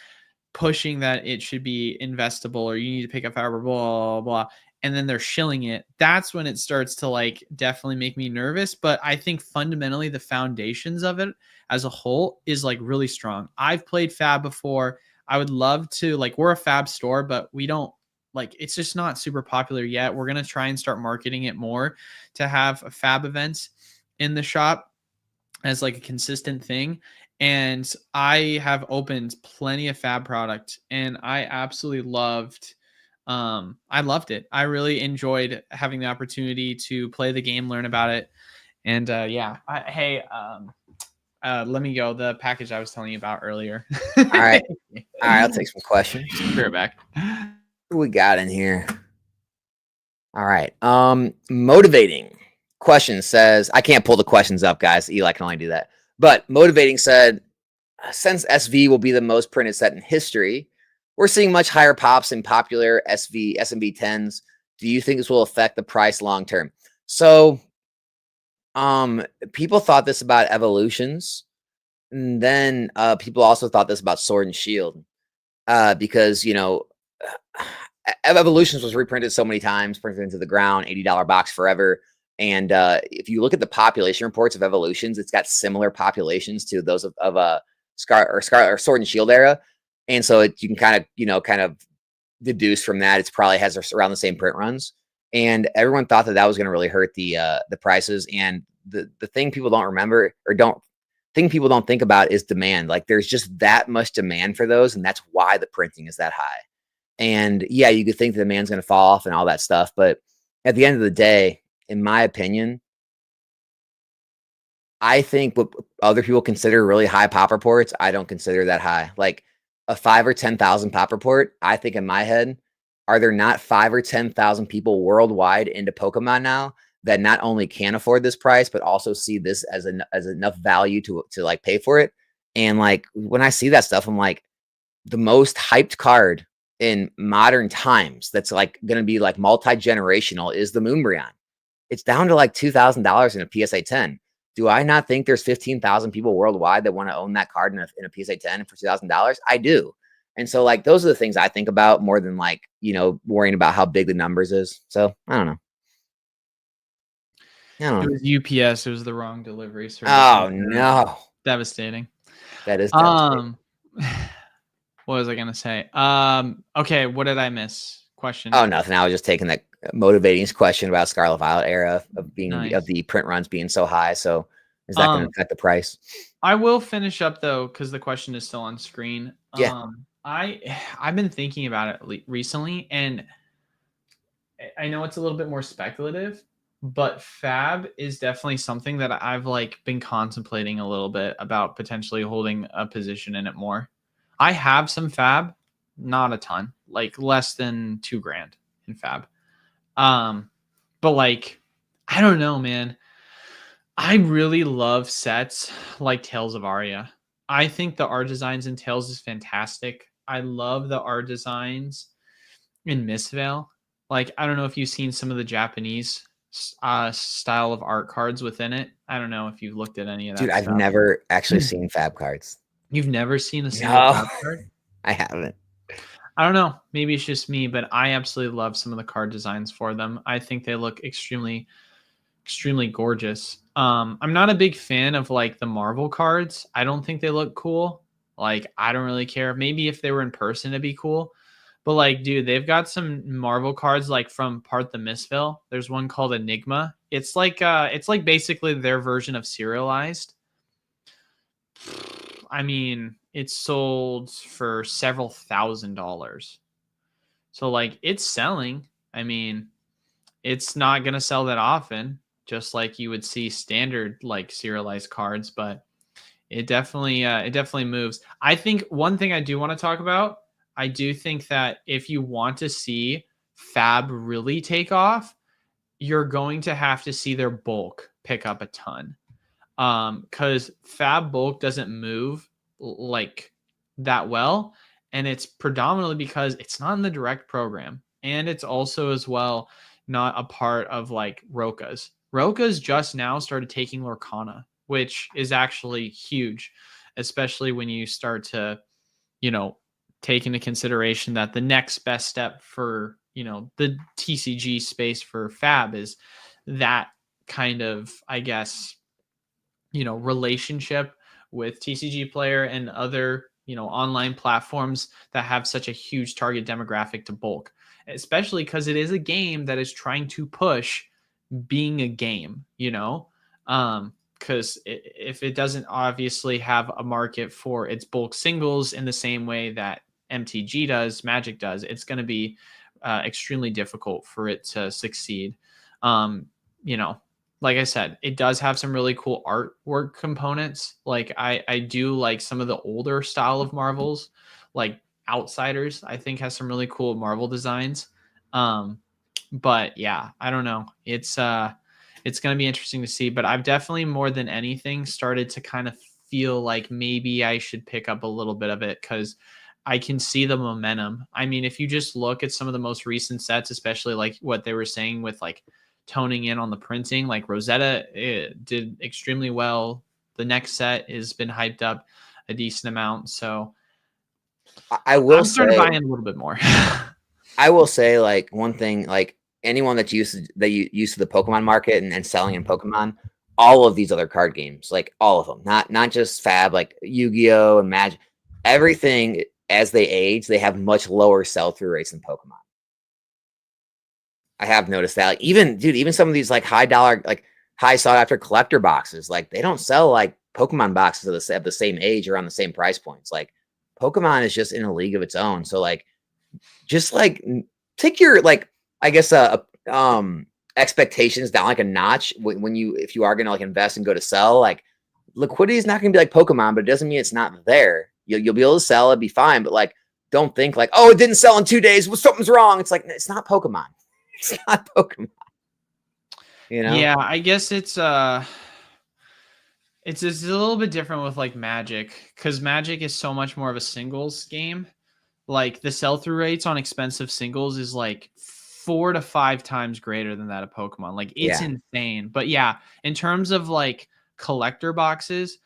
pushing that it should be investable, or you need to pick up Fab, blah, blah, blah, and then they're shilling it. That's when it starts to like definitely make me nervous. But I think fundamentally the foundations of it as a whole is like really strong. I've played Fab before. I would love to, like, we're a Fab store, but we don't, like, it's just not super popular yet. We're going to try and start marketing it more to have Fab events in the shop as like a consistent thing. And I have opened plenty of Fab product, and I absolutely loved it. I really enjoyed having the opportunity to play the game, learn about it. And yeah, let me go. The package I was telling you about earlier. All right. I'll take some questions. Be right back. What we got in here? All right. Motivating question says, I can't pull the questions up, guys. Eli can only do that. But motivating said, since SV will be the most printed set in history, we're seeing much higher pops in popular SMB 10s. Do you think this will affect the price long term? So, people thought this about evolutions, and then people also thought this about Sword and Shield, because evolutions was reprinted so many times, printed into the ground, $80 box forever. And if you look at the population reports of evolutions, it's got similar populations to those of Sword and Shield era. And so you can kind of deduce from that, it's probably has around the same print runs. and everyone thought that was going to really hurt the prices. And the thing people don't remember or people don't think about is demand. Like there's just that much demand for those, and that's why the printing is that high. And yeah, you could think the demand's going to fall off and all that stuff, but at the end of the day, in my opinion, I think what other people consider really high pop reports, I don't consider that high. Like a 5 or 10,000 pop report, I think in my head, are there not 5 or 10,000 people worldwide into Pokemon now that not only can afford this price, but also see this as enough value to like pay for it? And like when I see that stuff, I'm like, the most hyped card in modern times that's like going to be like multi-generational is the Moonbryon. It's down to like $2,000 in a PSA 10. Do I not think there's 15,000 people worldwide that want to own that card in a PSA 10 for $2,000? I do. And so like, those are the things I think about more than like, you know, worrying about how big the numbers is. So I don't know. It was UPS. It was the wrong delivery service. Oh no. Devastating. That is devastating. What was I going to say? Okay. What did I miss? Question. Oh, nothing. I was just taking that motivating question about Scarlet Violet era of being Nice. of the print runs being so high. So is that going to affect the price? I will finish up though, because the question is still on screen. Yeah. I've been thinking about it recently, and I know it's a little bit more speculative, but Fab is definitely something that I've like been contemplating a little bit about potentially holding a position in it more. I have some Fab, not a ton, like less than $2,000 in Fab. But like, I don't know, man. I really love sets like Tales of Aria. I think the art designs in Tales is fantastic. I love the art designs in Mistveil. Like, I don't know if you've seen some of the Japanese style of art cards within it. I don't know if you've looked at any of that. Dude, I've never actually seen Fab cards. You've never seen a single Fab card? I haven't. I don't know. Maybe it's just me, but I absolutely love some of the card designs for them. I think they look extremely gorgeous. I'm not a big fan of like the Marvel cards. I don't think they look cool. Like, I don't really care. Maybe if they were in person, it'd be cool. But like, dude, they've got some Marvel cards like from Part the Mistveil. There's one called Enigma. It's like basically their version of Serialized. I mean, it's sold for several $1,000s. So like, it's selling. I mean, it's not going to sell that often, just like you would see standard like serialized cards, but it definitely moves. I think one thing I do want to talk about, I do think that if you want to see Fab really take off, you're going to have to see their bulk pick up a ton. Because Fab bulk doesn't move like that well, and it's predominantly because it's not in the direct program, and it's also as well not a part of like Roka's. Roka's just now started taking Lorcana, which is actually huge, especially when you start to, you know, take into consideration that the next best step for, you know, the TCG space for Fab is that kind of, I guess, you know, relationship with TCG Player and other, you know, online platforms that have such a huge target demographic to bulk, especially because it is a game that is trying to push being a game, you know, because if it doesn't obviously have a market for its bulk singles in the same way that MTG does, Magic does, it's going to be extremely difficult for it to succeed. You know, like I said, it does have some really cool artwork components. Like I do like some of the older style of Marvels, like Outsiders, I think has some really cool Marvel designs. But yeah, I don't know. It's going to be interesting to see, but I've definitely more than anything started to kind of feel like maybe I should pick up a little bit of it because I can see the momentum. I mean, if you just look at some of the most recent sets, especially like what they were saying with like toning in on the printing, like Rosetta did extremely well. The next set has been hyped up a decent amount. So I'm starting to buy in a little bit more. I will say like one thing, like anyone that's used to the Pokemon market and selling in Pokemon, all of these other card games, like all of them, not just Fab, like Yu-Gi-Oh and Magic, everything as they age, they have much lower sell-through rates than Pokemon. I have noticed that. Like, even some of these like high dollar, like high sought after collector boxes, like they don't sell like Pokemon boxes of the same age or on the same price points. Like Pokemon is just in a league of its own. So like, just like take your like, I guess expectations down like a notch when you if you are gonna like invest and go to sell. Like liquidity is not gonna be like Pokemon, but it doesn't mean it's not there. You'll be able to sell, it'd be fine, but like don't think like, oh, it didn't sell in 2 days. Well, something's wrong. It's like it's not Pokemon. It's not Pokemon. You know? Yeah, I guess it's a little bit different with like Magic, because Magic is so much more of a singles game. Like the sell-through rates on expensive singles is like 4 to 5 times greater than that of Pokemon. Like it's insane. But yeah, in terms of like collector boxes,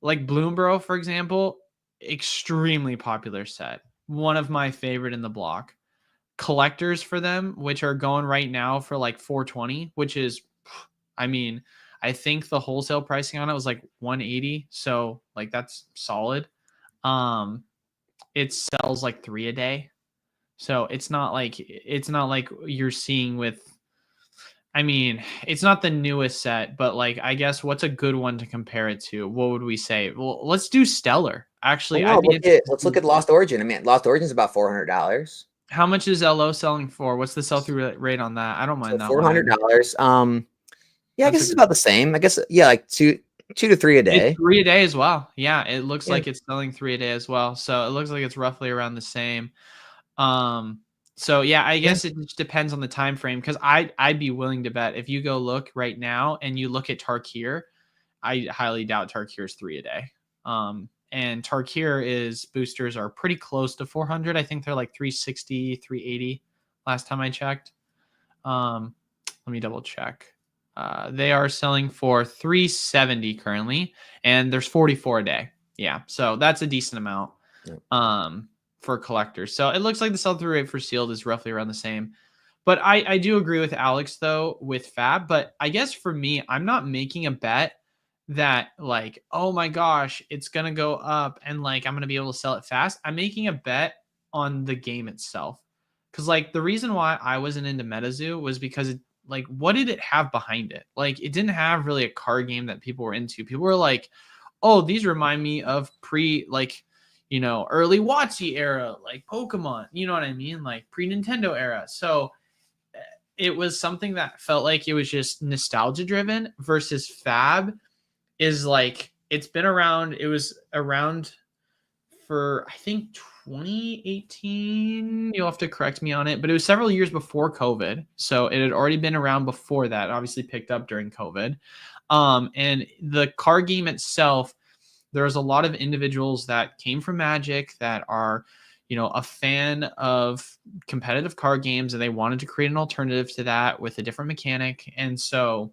like Bloombro, for example, extremely popular set. One of my favorite in the block. Collectors for them, which are going right now for like 420, which is, I mean, I think the wholesale pricing on it was like 180. So like that's solid. It sells like 3 a day. So it's not like you're seeing with, I mean, it's not the newest set, but like, I guess what's a good one to compare it to? What would we say? Well, let's do Stellar. Actually, well, no, let's look at Lost Origin. I mean, Lost Origin is about $400. How much is LO selling for? What's the sell-through rate on that? I don't mind that one. $400. Yeah, I guess it's about the same. I guess like two to 3 a day. It's 3 a day as well. Yeah, it looks like it's selling 3 a day as well. So it looks like it's roughly around the same. So yeah, I guess it just depends on the time frame, because I'd be willing to bet if you go look right now and you look at Tarkir, I highly doubt Tarkir is 3 a day. And Tarkir is boosters are pretty close to 400. I think they're like 360, 380 last time I checked. Let me double check. They are selling for 370 currently, and there's 44 a day. Yeah, so that's a decent amount for collectors. So it looks like the sell-through rate for sealed is roughly around the same. But I do agree with Alex, though, with Fab. But I guess for me, I'm not making a bet that like, oh my gosh, it's going to go up and like I'm going to be able to sell it fast. I'm making a bet on the game itself. Because like the reason why I wasn't into MetaZoo was because it, like, what did it have behind it? Like, it didn't have really a card game that people were into. People were like, oh, these remind me of early WotC era, like Pokemon, you know what I mean? Like pre-Nintendo era. So it was something that felt like it was just nostalgia driven, versus Fab is like, it's been around. It was around for, I think, 2018. You'll have to correct me on it, but it was several years before COVID. So it had already been around before that, obviously picked up during COVID. And the card game itself, there's a lot of individuals that came from Magic that are, a fan of competitive card games, and they wanted to create an alternative to that with a different mechanic. And so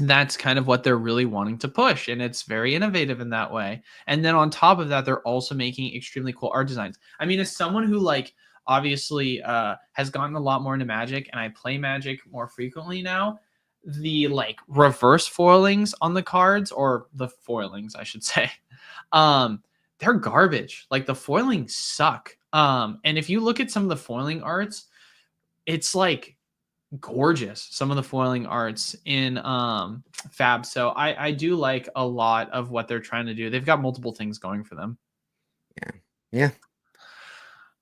that's kind of what they're really wanting to push, and it's very innovative in that way. And then on top of that, they're also making extremely cool art designs. I mean, as someone who like obviously has gotten a lot more into Magic, and I play Magic more frequently now, the like reverse foilings on the cards, or the foilings I should say, they're garbage. Like the foilings suck. And if you look at some of the foiling arts, it's like gorgeous, some of the foiling arts in Fab. So I do like a lot of what they're trying to do. They've got multiple things going for them. Yeah.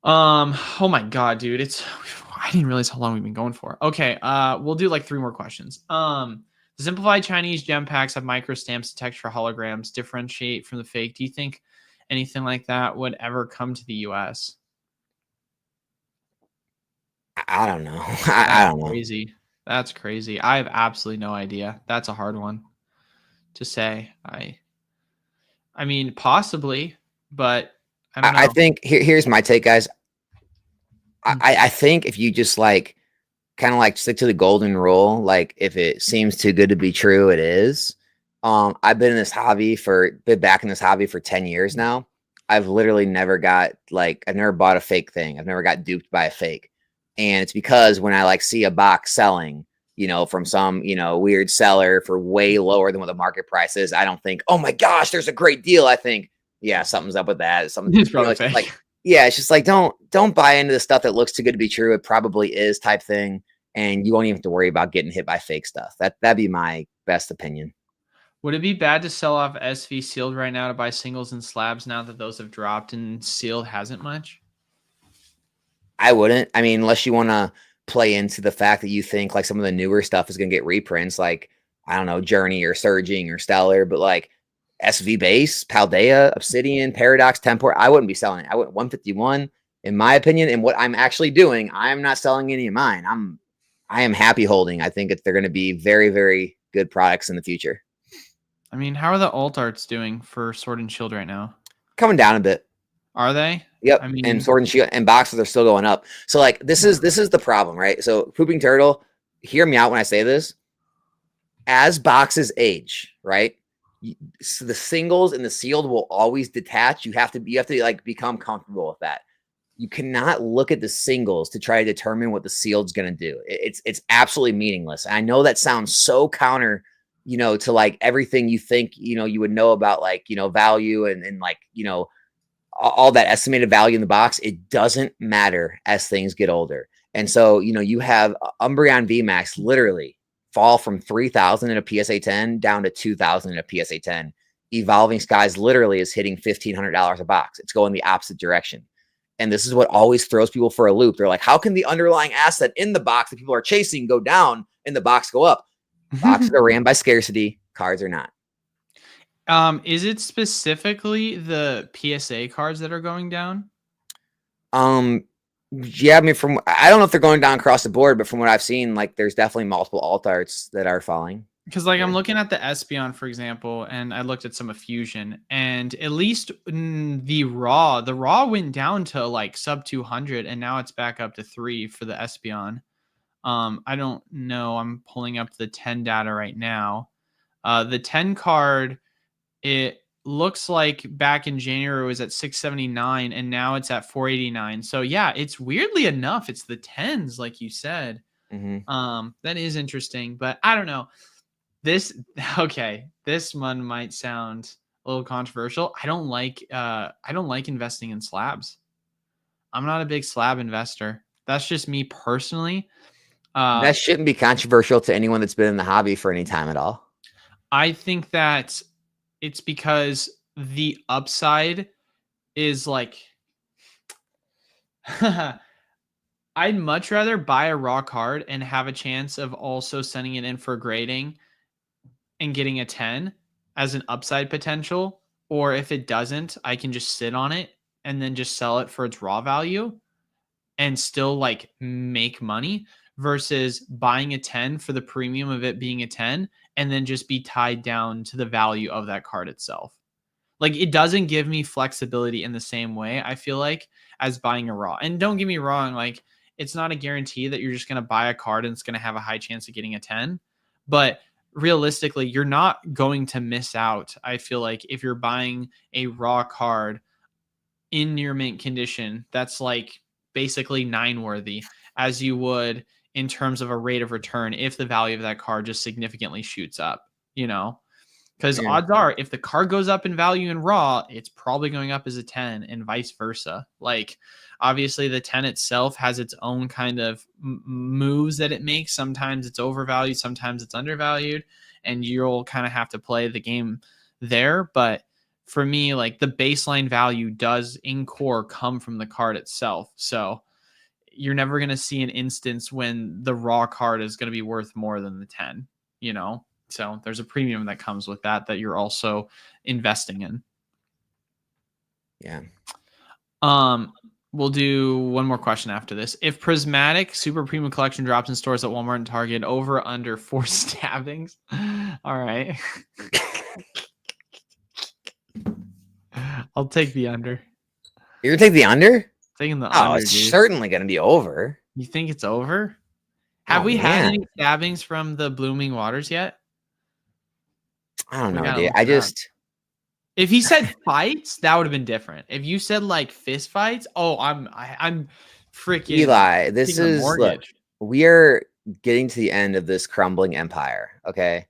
Oh my god, dude, I didn't realize how long we've been going for. Okay, we'll do like 3 more questions. The simplified Chinese gem packs have micro stamps to texture holograms, differentiate from the fake. Do you think anything like that would ever come to the US? I don't know. I don't know. Crazy. That's crazy. I have absolutely no idea. That's a hard one to say. I mean, possibly, but I don't know. I think here's my take, guys. I think if you just like kind of like stick to the golden rule, like if it seems too good to be true, it is. I've been back in this hobby for 10 years now. I've literally never I've never bought a fake thing. I've never got duped by a fake. And it's because when I like see a box selling, from some, weird seller for way lower than what the market price is, I don't think, oh my gosh, there's a great deal. I think, yeah, something's up with that. It's probably fake. Yeah, it's just like, don't buy into the stuff that looks too good to be true. It probably is type thing. and you won't even have to worry about getting hit by fake stuff. That'd be my best opinion. Would it be bad to sell off SV sealed right now to buy singles and slabs now that those have dropped and sealed hasn't much? I wouldn't. I mean, unless you want to play into the fact that you think like some of the newer stuff is going to get reprints, like I don't know, Journey or Surging or Stellar, but like SV base, Paldea, Obsidian, Paradox, Tempor, I wouldn't be selling it. I wouldn't. 151, in my opinion, and what I'm actually doing, I'm not selling any of mine. I am happy holding. I think they're going to be very, very good products in the future. I mean, how are the alt arts doing for Sword and Shield right now? Coming down a bit. Are they? Yep. I mean, and Sword and Shield and boxes are still going up. So like this is the problem, right? So Pooping Turtle, hear me out when I say this. As boxes age, right? So the singles and the sealed will always detach. You have to like become comfortable with that. You cannot look at the singles to try to determine what the sealed's going to do. It's absolutely meaningless. And I know that sounds so counter, to like everything you think, you would know about like, value and like, all that estimated value in the box. It doesn't matter as things get older. And so, you have Umbreon VMAX literally fall from 3,000 in a PSA 10 down to 2,000 in a PSA 10. Evolving Skies literally is hitting $1,500 a box. It's going the opposite direction. And this is what always throws people for a loop. They're like, how can the underlying asset in the box that people are chasing go down and the box go up? Boxes are ran by scarcity. Cards are not. Is it specifically the PSA cards that are going down? Yeah, I mean, I don't know if they're going down across the board, but from what I've seen, like there's definitely multiple alt arts that are falling. Because like I'm looking at the Espeon, for example, and I looked at some of Fusion, and at least the raw went down to like sub 200, and now it's back up to 3 for the Espeon. I don't know. I'm pulling up the 10 data right now. The 10 card, it looks like back in January it was at 679, and now it's at 489. So yeah, it's weirdly enough, it's the 10s, like you said. That is interesting, but I don't know. This one might sound a little controversial. I don't like investing in slabs. I'm not a big slab investor. That's just me personally. That shouldn't be controversial to anyone that's been in the hobby for any time at all. I think that it's because the upside is like I'd much rather buy a raw card and have a chance of also sending it in for grading and getting a 10 as an upside potential, or if it doesn't, I can just sit on it and then just sell it for its raw value and still like make money, versus buying a 10 for the premium of it being a 10 and then just be tied down to the value of that card itself. Like it doesn't give me flexibility in the same way, I feel like, as buying a raw. And don't get me wrong, like it's not a guarantee that you're just going to buy a card and it's going to have a high chance of getting a 10, but realistically, you're not going to miss out. I feel like if you're buying a raw card in near mint condition, that's like basically 9 worthy, as you would in terms of a rate of return if the value of that card just significantly shoots up, because odds are if the card goes up in value in raw, it's probably going up as a 10 and vice versa. Like obviously the 10 itself has its own kind of moves that it makes. Sometimes it's overvalued, sometimes it's undervalued, and you'll kind of have to play the game there. But for me, like the baseline value does in core come from the card itself. So you're never going to see an instance when the raw card is going to be worth more than the 10, So there's a premium that comes with that you're also investing in. Yeah. We'll do one more question after this. If Prismatic Super Premium Collection drops in stores at Walmart and Target, over under 4 stabbings. All right. I'll take the under. You're gonna take the under? Taking the under. It's dude. Certainly gonna be over. You think it's over? Have we had any stabbings from the Blooming Waters yet? I don't know, dude. If he said fights, that would have been different. If you said like fist fights, I'm freaking Eli. This is look, we are getting to the end of this crumbling empire, okay?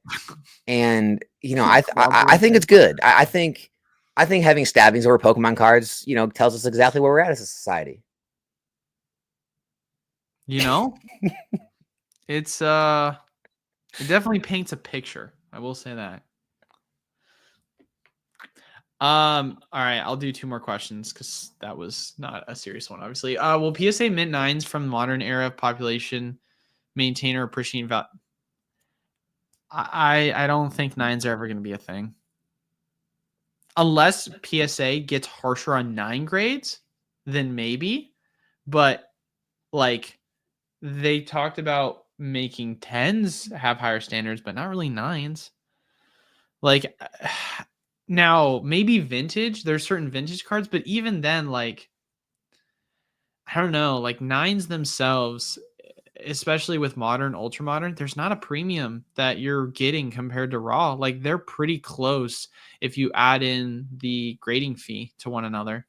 And I think it's good. I think having stabbings over Pokemon cards, tells us exactly where we're at as a society. It's it definitely paints a picture. I will say that. All right, I'll do 2 more questions because that was not a serious one, obviously. Will PSA mint 9s from modern era of population maintain or appreciate value? I don't think 9s are ever going to be a thing. Unless PSA gets harsher on 9 grades, then maybe. But like they talked about making 10s have higher standards, but not really 9s. Like now maybe vintage, there's certain vintage cards, but even then, like I don't know, like 9s themselves, especially with modern, ultra modern, there's not a premium that you're getting compared to raw. Like they're pretty close if you add in the grading fee to one another.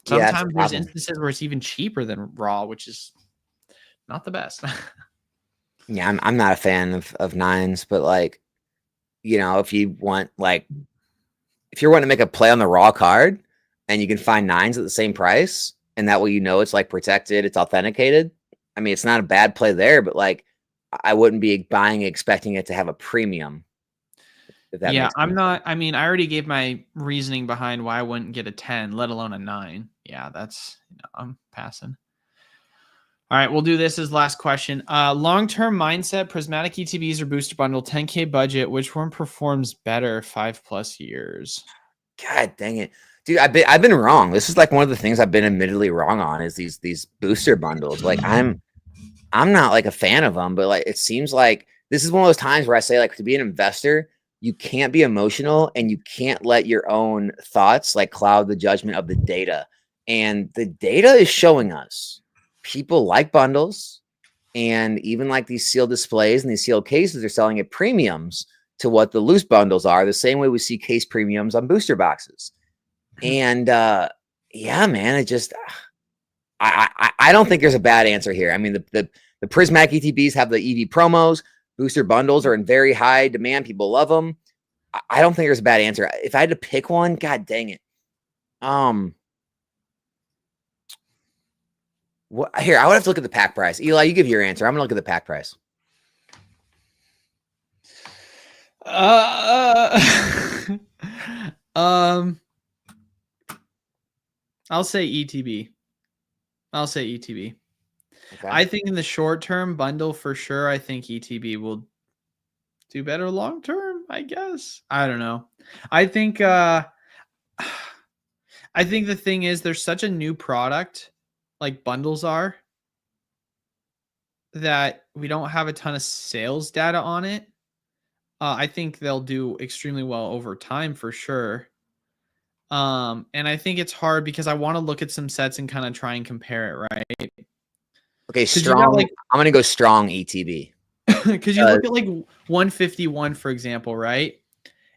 Yeah, that's a Sometimes there's problem. instances where it's even cheaper than raw, which is not the best. Yeah, I'm not a fan of 9s, but like, you know, if you want like if you're wanting to make a play on the raw card and you can find 9s at the same price, and that way you know it's like protected, it's authenticated. I mean, it's not a bad play there, but like I wouldn't be buying expecting it to have a premium. If that Yeah, makes I'm sense. not. I mean, I already gave my reasoning behind why I wouldn't get a 10, let alone a 9. Yeah, that's, I'm passing. All right, we'll do this as last question. Long-term mindset, prismatic ETBs or booster bundle, 10K budget. Which one performs better 5+ years? God dang it. Dude, I've been wrong. This is like one of the things I've been admittedly wrong on is these booster bundles. Like I'm not like a fan of them, but like it seems like this is one of those times where I say like to be an investor, you can't be emotional and you can't let your own thoughts like cloud the judgment of the data. And the data is showing us people like bundles and even like these sealed displays and these sealed cases are selling at premiums to what the loose bundles are, the same way we see case premiums on booster boxes. And yeah, man, it just I don't think there's a bad answer here. I mean, the Prismatic ETBs have the EV promos. Booster bundles are in very high demand. People love them. I don't think there's a bad answer. If I had to pick one, god dang it. What here? I would have to look at the pack price. Eli, you give your answer. I'm gonna look at the pack price. Um, I'll say ETB. I'll say ETB. Okay. I think in the short term bundle for sure, I think ETB will do better long term, I guess. I don't know. I think I think the thing is there's such a new product like bundles are that we don't have a ton of sales data on it. I think they'll do extremely well over time for sure. And I think it's hard because I want to look at some sets and kind of try and compare it, right? Okay, Because you got strong. like I'm gonna go strong ETB. because you look at like 151, for example, right?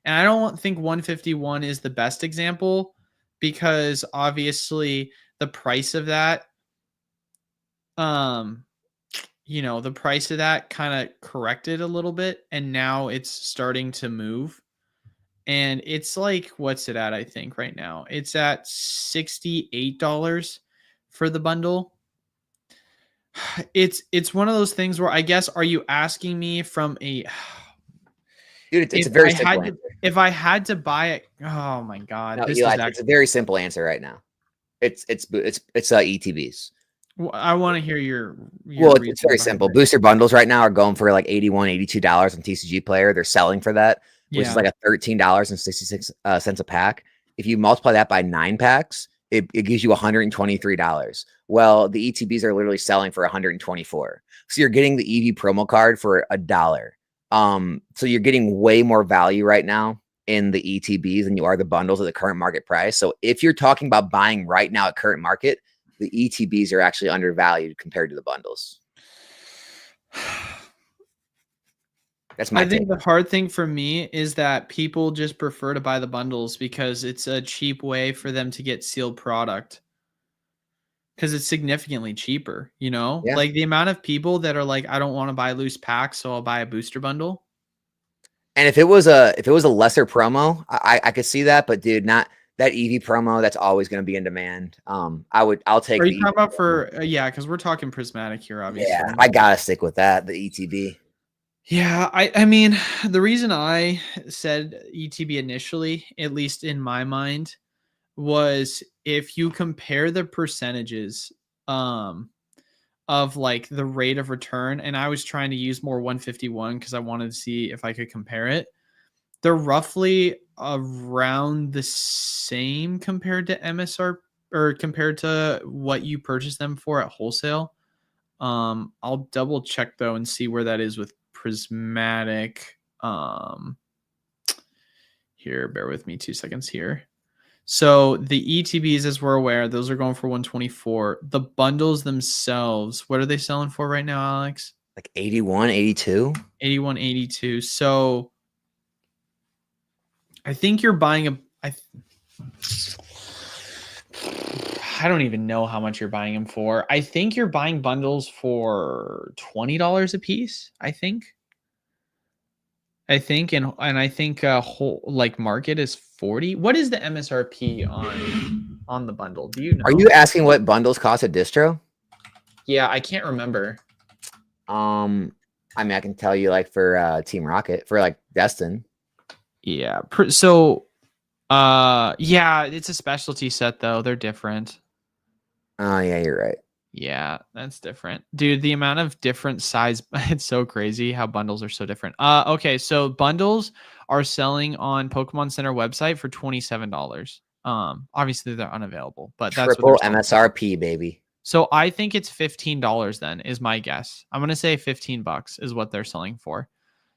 And I don't think 151 is the best example because obviously the price of that, the price of that kind of corrected a little bit and now it's starting to move. And it's like, what's it at? I think right now it's at $68 for the bundle. It's one of those things where I guess, are you asking me from a dude, it's if a very I simple had to, answer. if I had to buy it, oh my god, No, this Eli, is it's a actually. very simple answer right now. It's ETBs. I want to hear your Well, it's reasoning very behind simple. it. Booster bundles right now are going for like $81, $82 on TCG Player. They're selling for that, which is Yeah. like a $13.66 cents a pack. If you multiply that by 9 packs, it gives you $123. Well, the ETBs are literally selling for 124. So you're getting the EV promo card for $1. So you're getting way more value right now in the ETBs than you are the bundles at the current market price. So if you're talking about buying right now at current market, the ETBs are actually undervalued compared to the bundles. That's my I take. think the hard thing for me is that people just prefer to buy the bundles because it's a cheap way for them to get sealed product. Because it's significantly cheaper, Yeah. like the amount of people that are like, I don't want to buy loose packs, so I'll buy a booster bundle. And if it was a lesser promo, I could see that, but dude, not that EV promo, that's always going to be in demand. I'll take. Are you talking about for yeah? Because we're talking prismatic here, obviously. Yeah, I gotta stick with that. The ETB. Yeah, I mean, the reason I said ETB initially, at least in my mind, was if you compare the percentages of like the rate of return, and I was trying to use more 151 because I wanted to see if I could compare it. They're roughly around the same compared to MSR or compared to what you purchase them for at wholesale. I'll double check though and see where that is with prismatic. Here, bear with me 2 seconds here. So the ETBs, as we're aware, those are going for 124. The bundles themselves, what are they selling for right now, Alex? Like 81, 82? 81, 82. So I think you're buying I don't even know how much you're buying them for. I think you're buying bundles for $20 a piece, I think, and I think whole like market is 40. What is the MSRP on the bundle? Do you know? Are you asking what bundles cost at distro? Yeah, I can't remember. I mean, I can tell you like for Team Rocket, for like Destin. Yeah. So yeah, it's a specialty set though. They're different. Oh yeah, you're right. Yeah, that's different. Dude, the amount of different size, it's so crazy how bundles are so different. Okay, so bundles are selling on Pokemon Center website for $27. Obviously they're unavailable, but that's Triple what they're MSRP, baby. So I think it's $15 then is my guess. I'm going to say $15 is what they're selling for.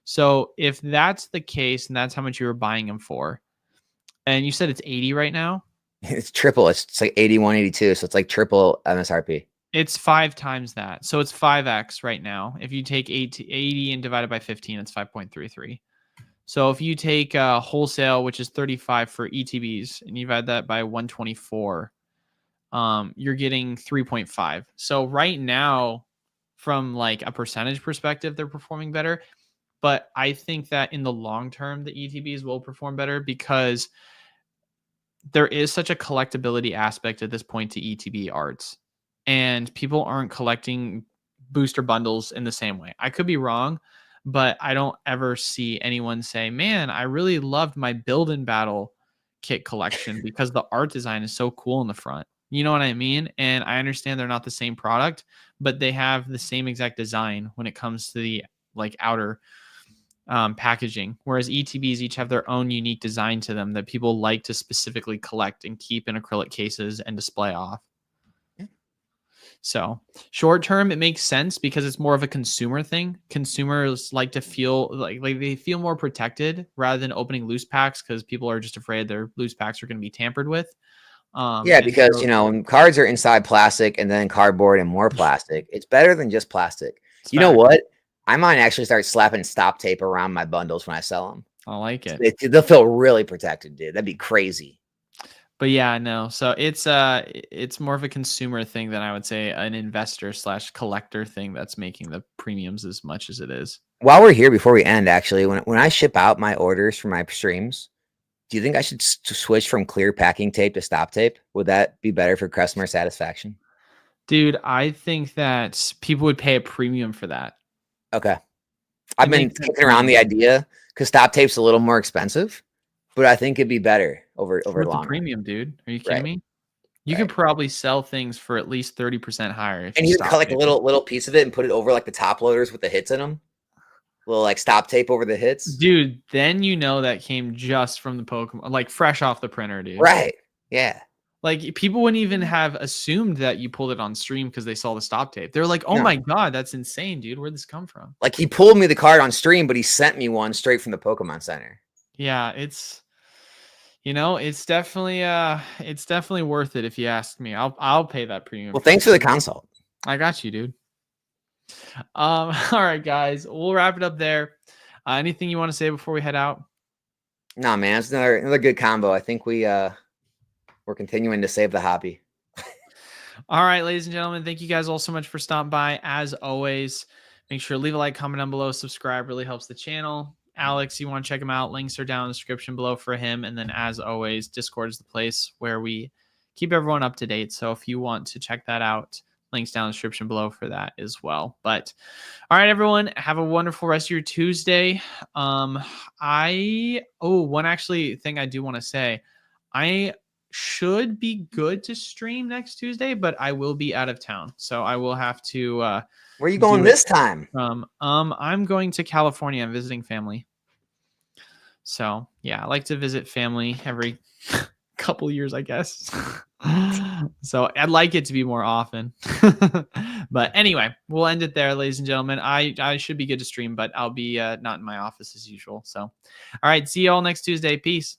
So if that's the case and that's how much you were buying them for, and you said it's 80 right now? It's triple. It's like 81, 82. So it's like triple MSRP. It's 5 times that. So it's 5x right now. If you take 80 and divide it by 15, it's 5.33. So if you take wholesale, which is 35 for ETBs, and you divide that by 124, you're getting 3.5. So right now, from like a percentage perspective, they're performing better. But I think that in the long term, the ETBs will perform better because there is such a collectability aspect at this point to ETB arts, and people aren't collecting booster bundles in the same way. I could be wrong, but I don't ever see anyone say, man, I really loved my build and battle kit collection because the art design is so cool in the front. You know what I mean? And I understand they're not the same product, but they have the same exact design when it comes to the like outer packaging, whereas ETBs each have their own unique design to them that people like to specifically collect and keep in acrylic cases and display off. Yeah. So short term, it makes sense because it's more of a consumer thing. Consumers like to feel like they feel more protected rather than opening loose packs because people are just afraid their loose packs are going to be tampered with. Yeah, because when cards are inside plastic and then cardboard and more plastic, it's better than just plastic. You know what? I might actually start slapping stop tape around my bundles when I sell them. I like it. They'll feel really protected, dude. That'd be crazy. But yeah, no. So it's more of a consumer thing than I would say an investor / collector thing that's making the premiums as much as it is. While we're here, before we end, actually, when I ship out my orders for my streams, do you think I should switch from clear packing tape to stop tape? Would that be better for customer satisfaction? Dude, I think that people would pay a premium for that. Okay. I've been kicking around the idea because stop tape's a little more expensive, but I think it'd be better over long. Premium, dude. Are you kidding me? You could probably sell things for at least 30% higher. And you cut like a little piece of it and put it over like the top loaders with the hits in them. Little like stop tape over the hits. Dude, then you know that came just from the Pokemon, like fresh off the printer, dude. Right. Yeah. Like people wouldn't even have assumed that you pulled it on stream because they saw the stop tape. They're like, "Oh my god, that's insane, dude! Where'd this come from?" Like he pulled me the card on stream, but he sent me one straight from the Pokemon Center. Yeah, it's definitely worth it if you ask me. I'll pay that premium. Well, thanks for the consult. I got you, dude. All right, guys, we'll wrap it up there. Anything you want to say before we head out? No, man, it's another good combo. I think we're continuing to save the hobby. All right, ladies and gentlemen, thank you guys all so much for stopping by. As always, make sure to leave a like, comment down below, subscribe, really helps the channel. Alex, you want to check him out, links are down in the description below for him. And then as always, Discord is the place where we keep everyone up to date. So if you want to check that out, links down in the description below for that as well. But all right, everyone, have a wonderful rest of your Tuesday. One actually thing I do want to say, I should be good to stream next Tuesday, but I will be out of town. So I will have to, where are you going this time? I'm going to California. I'm visiting family. So yeah, I like to visit family every couple years, I guess. So I'd like it to be more often. But anyway, we'll end it there, ladies and gentlemen. I should be good to stream, but I'll be not in my office as usual. So all right, see you all next Tuesday. Peace.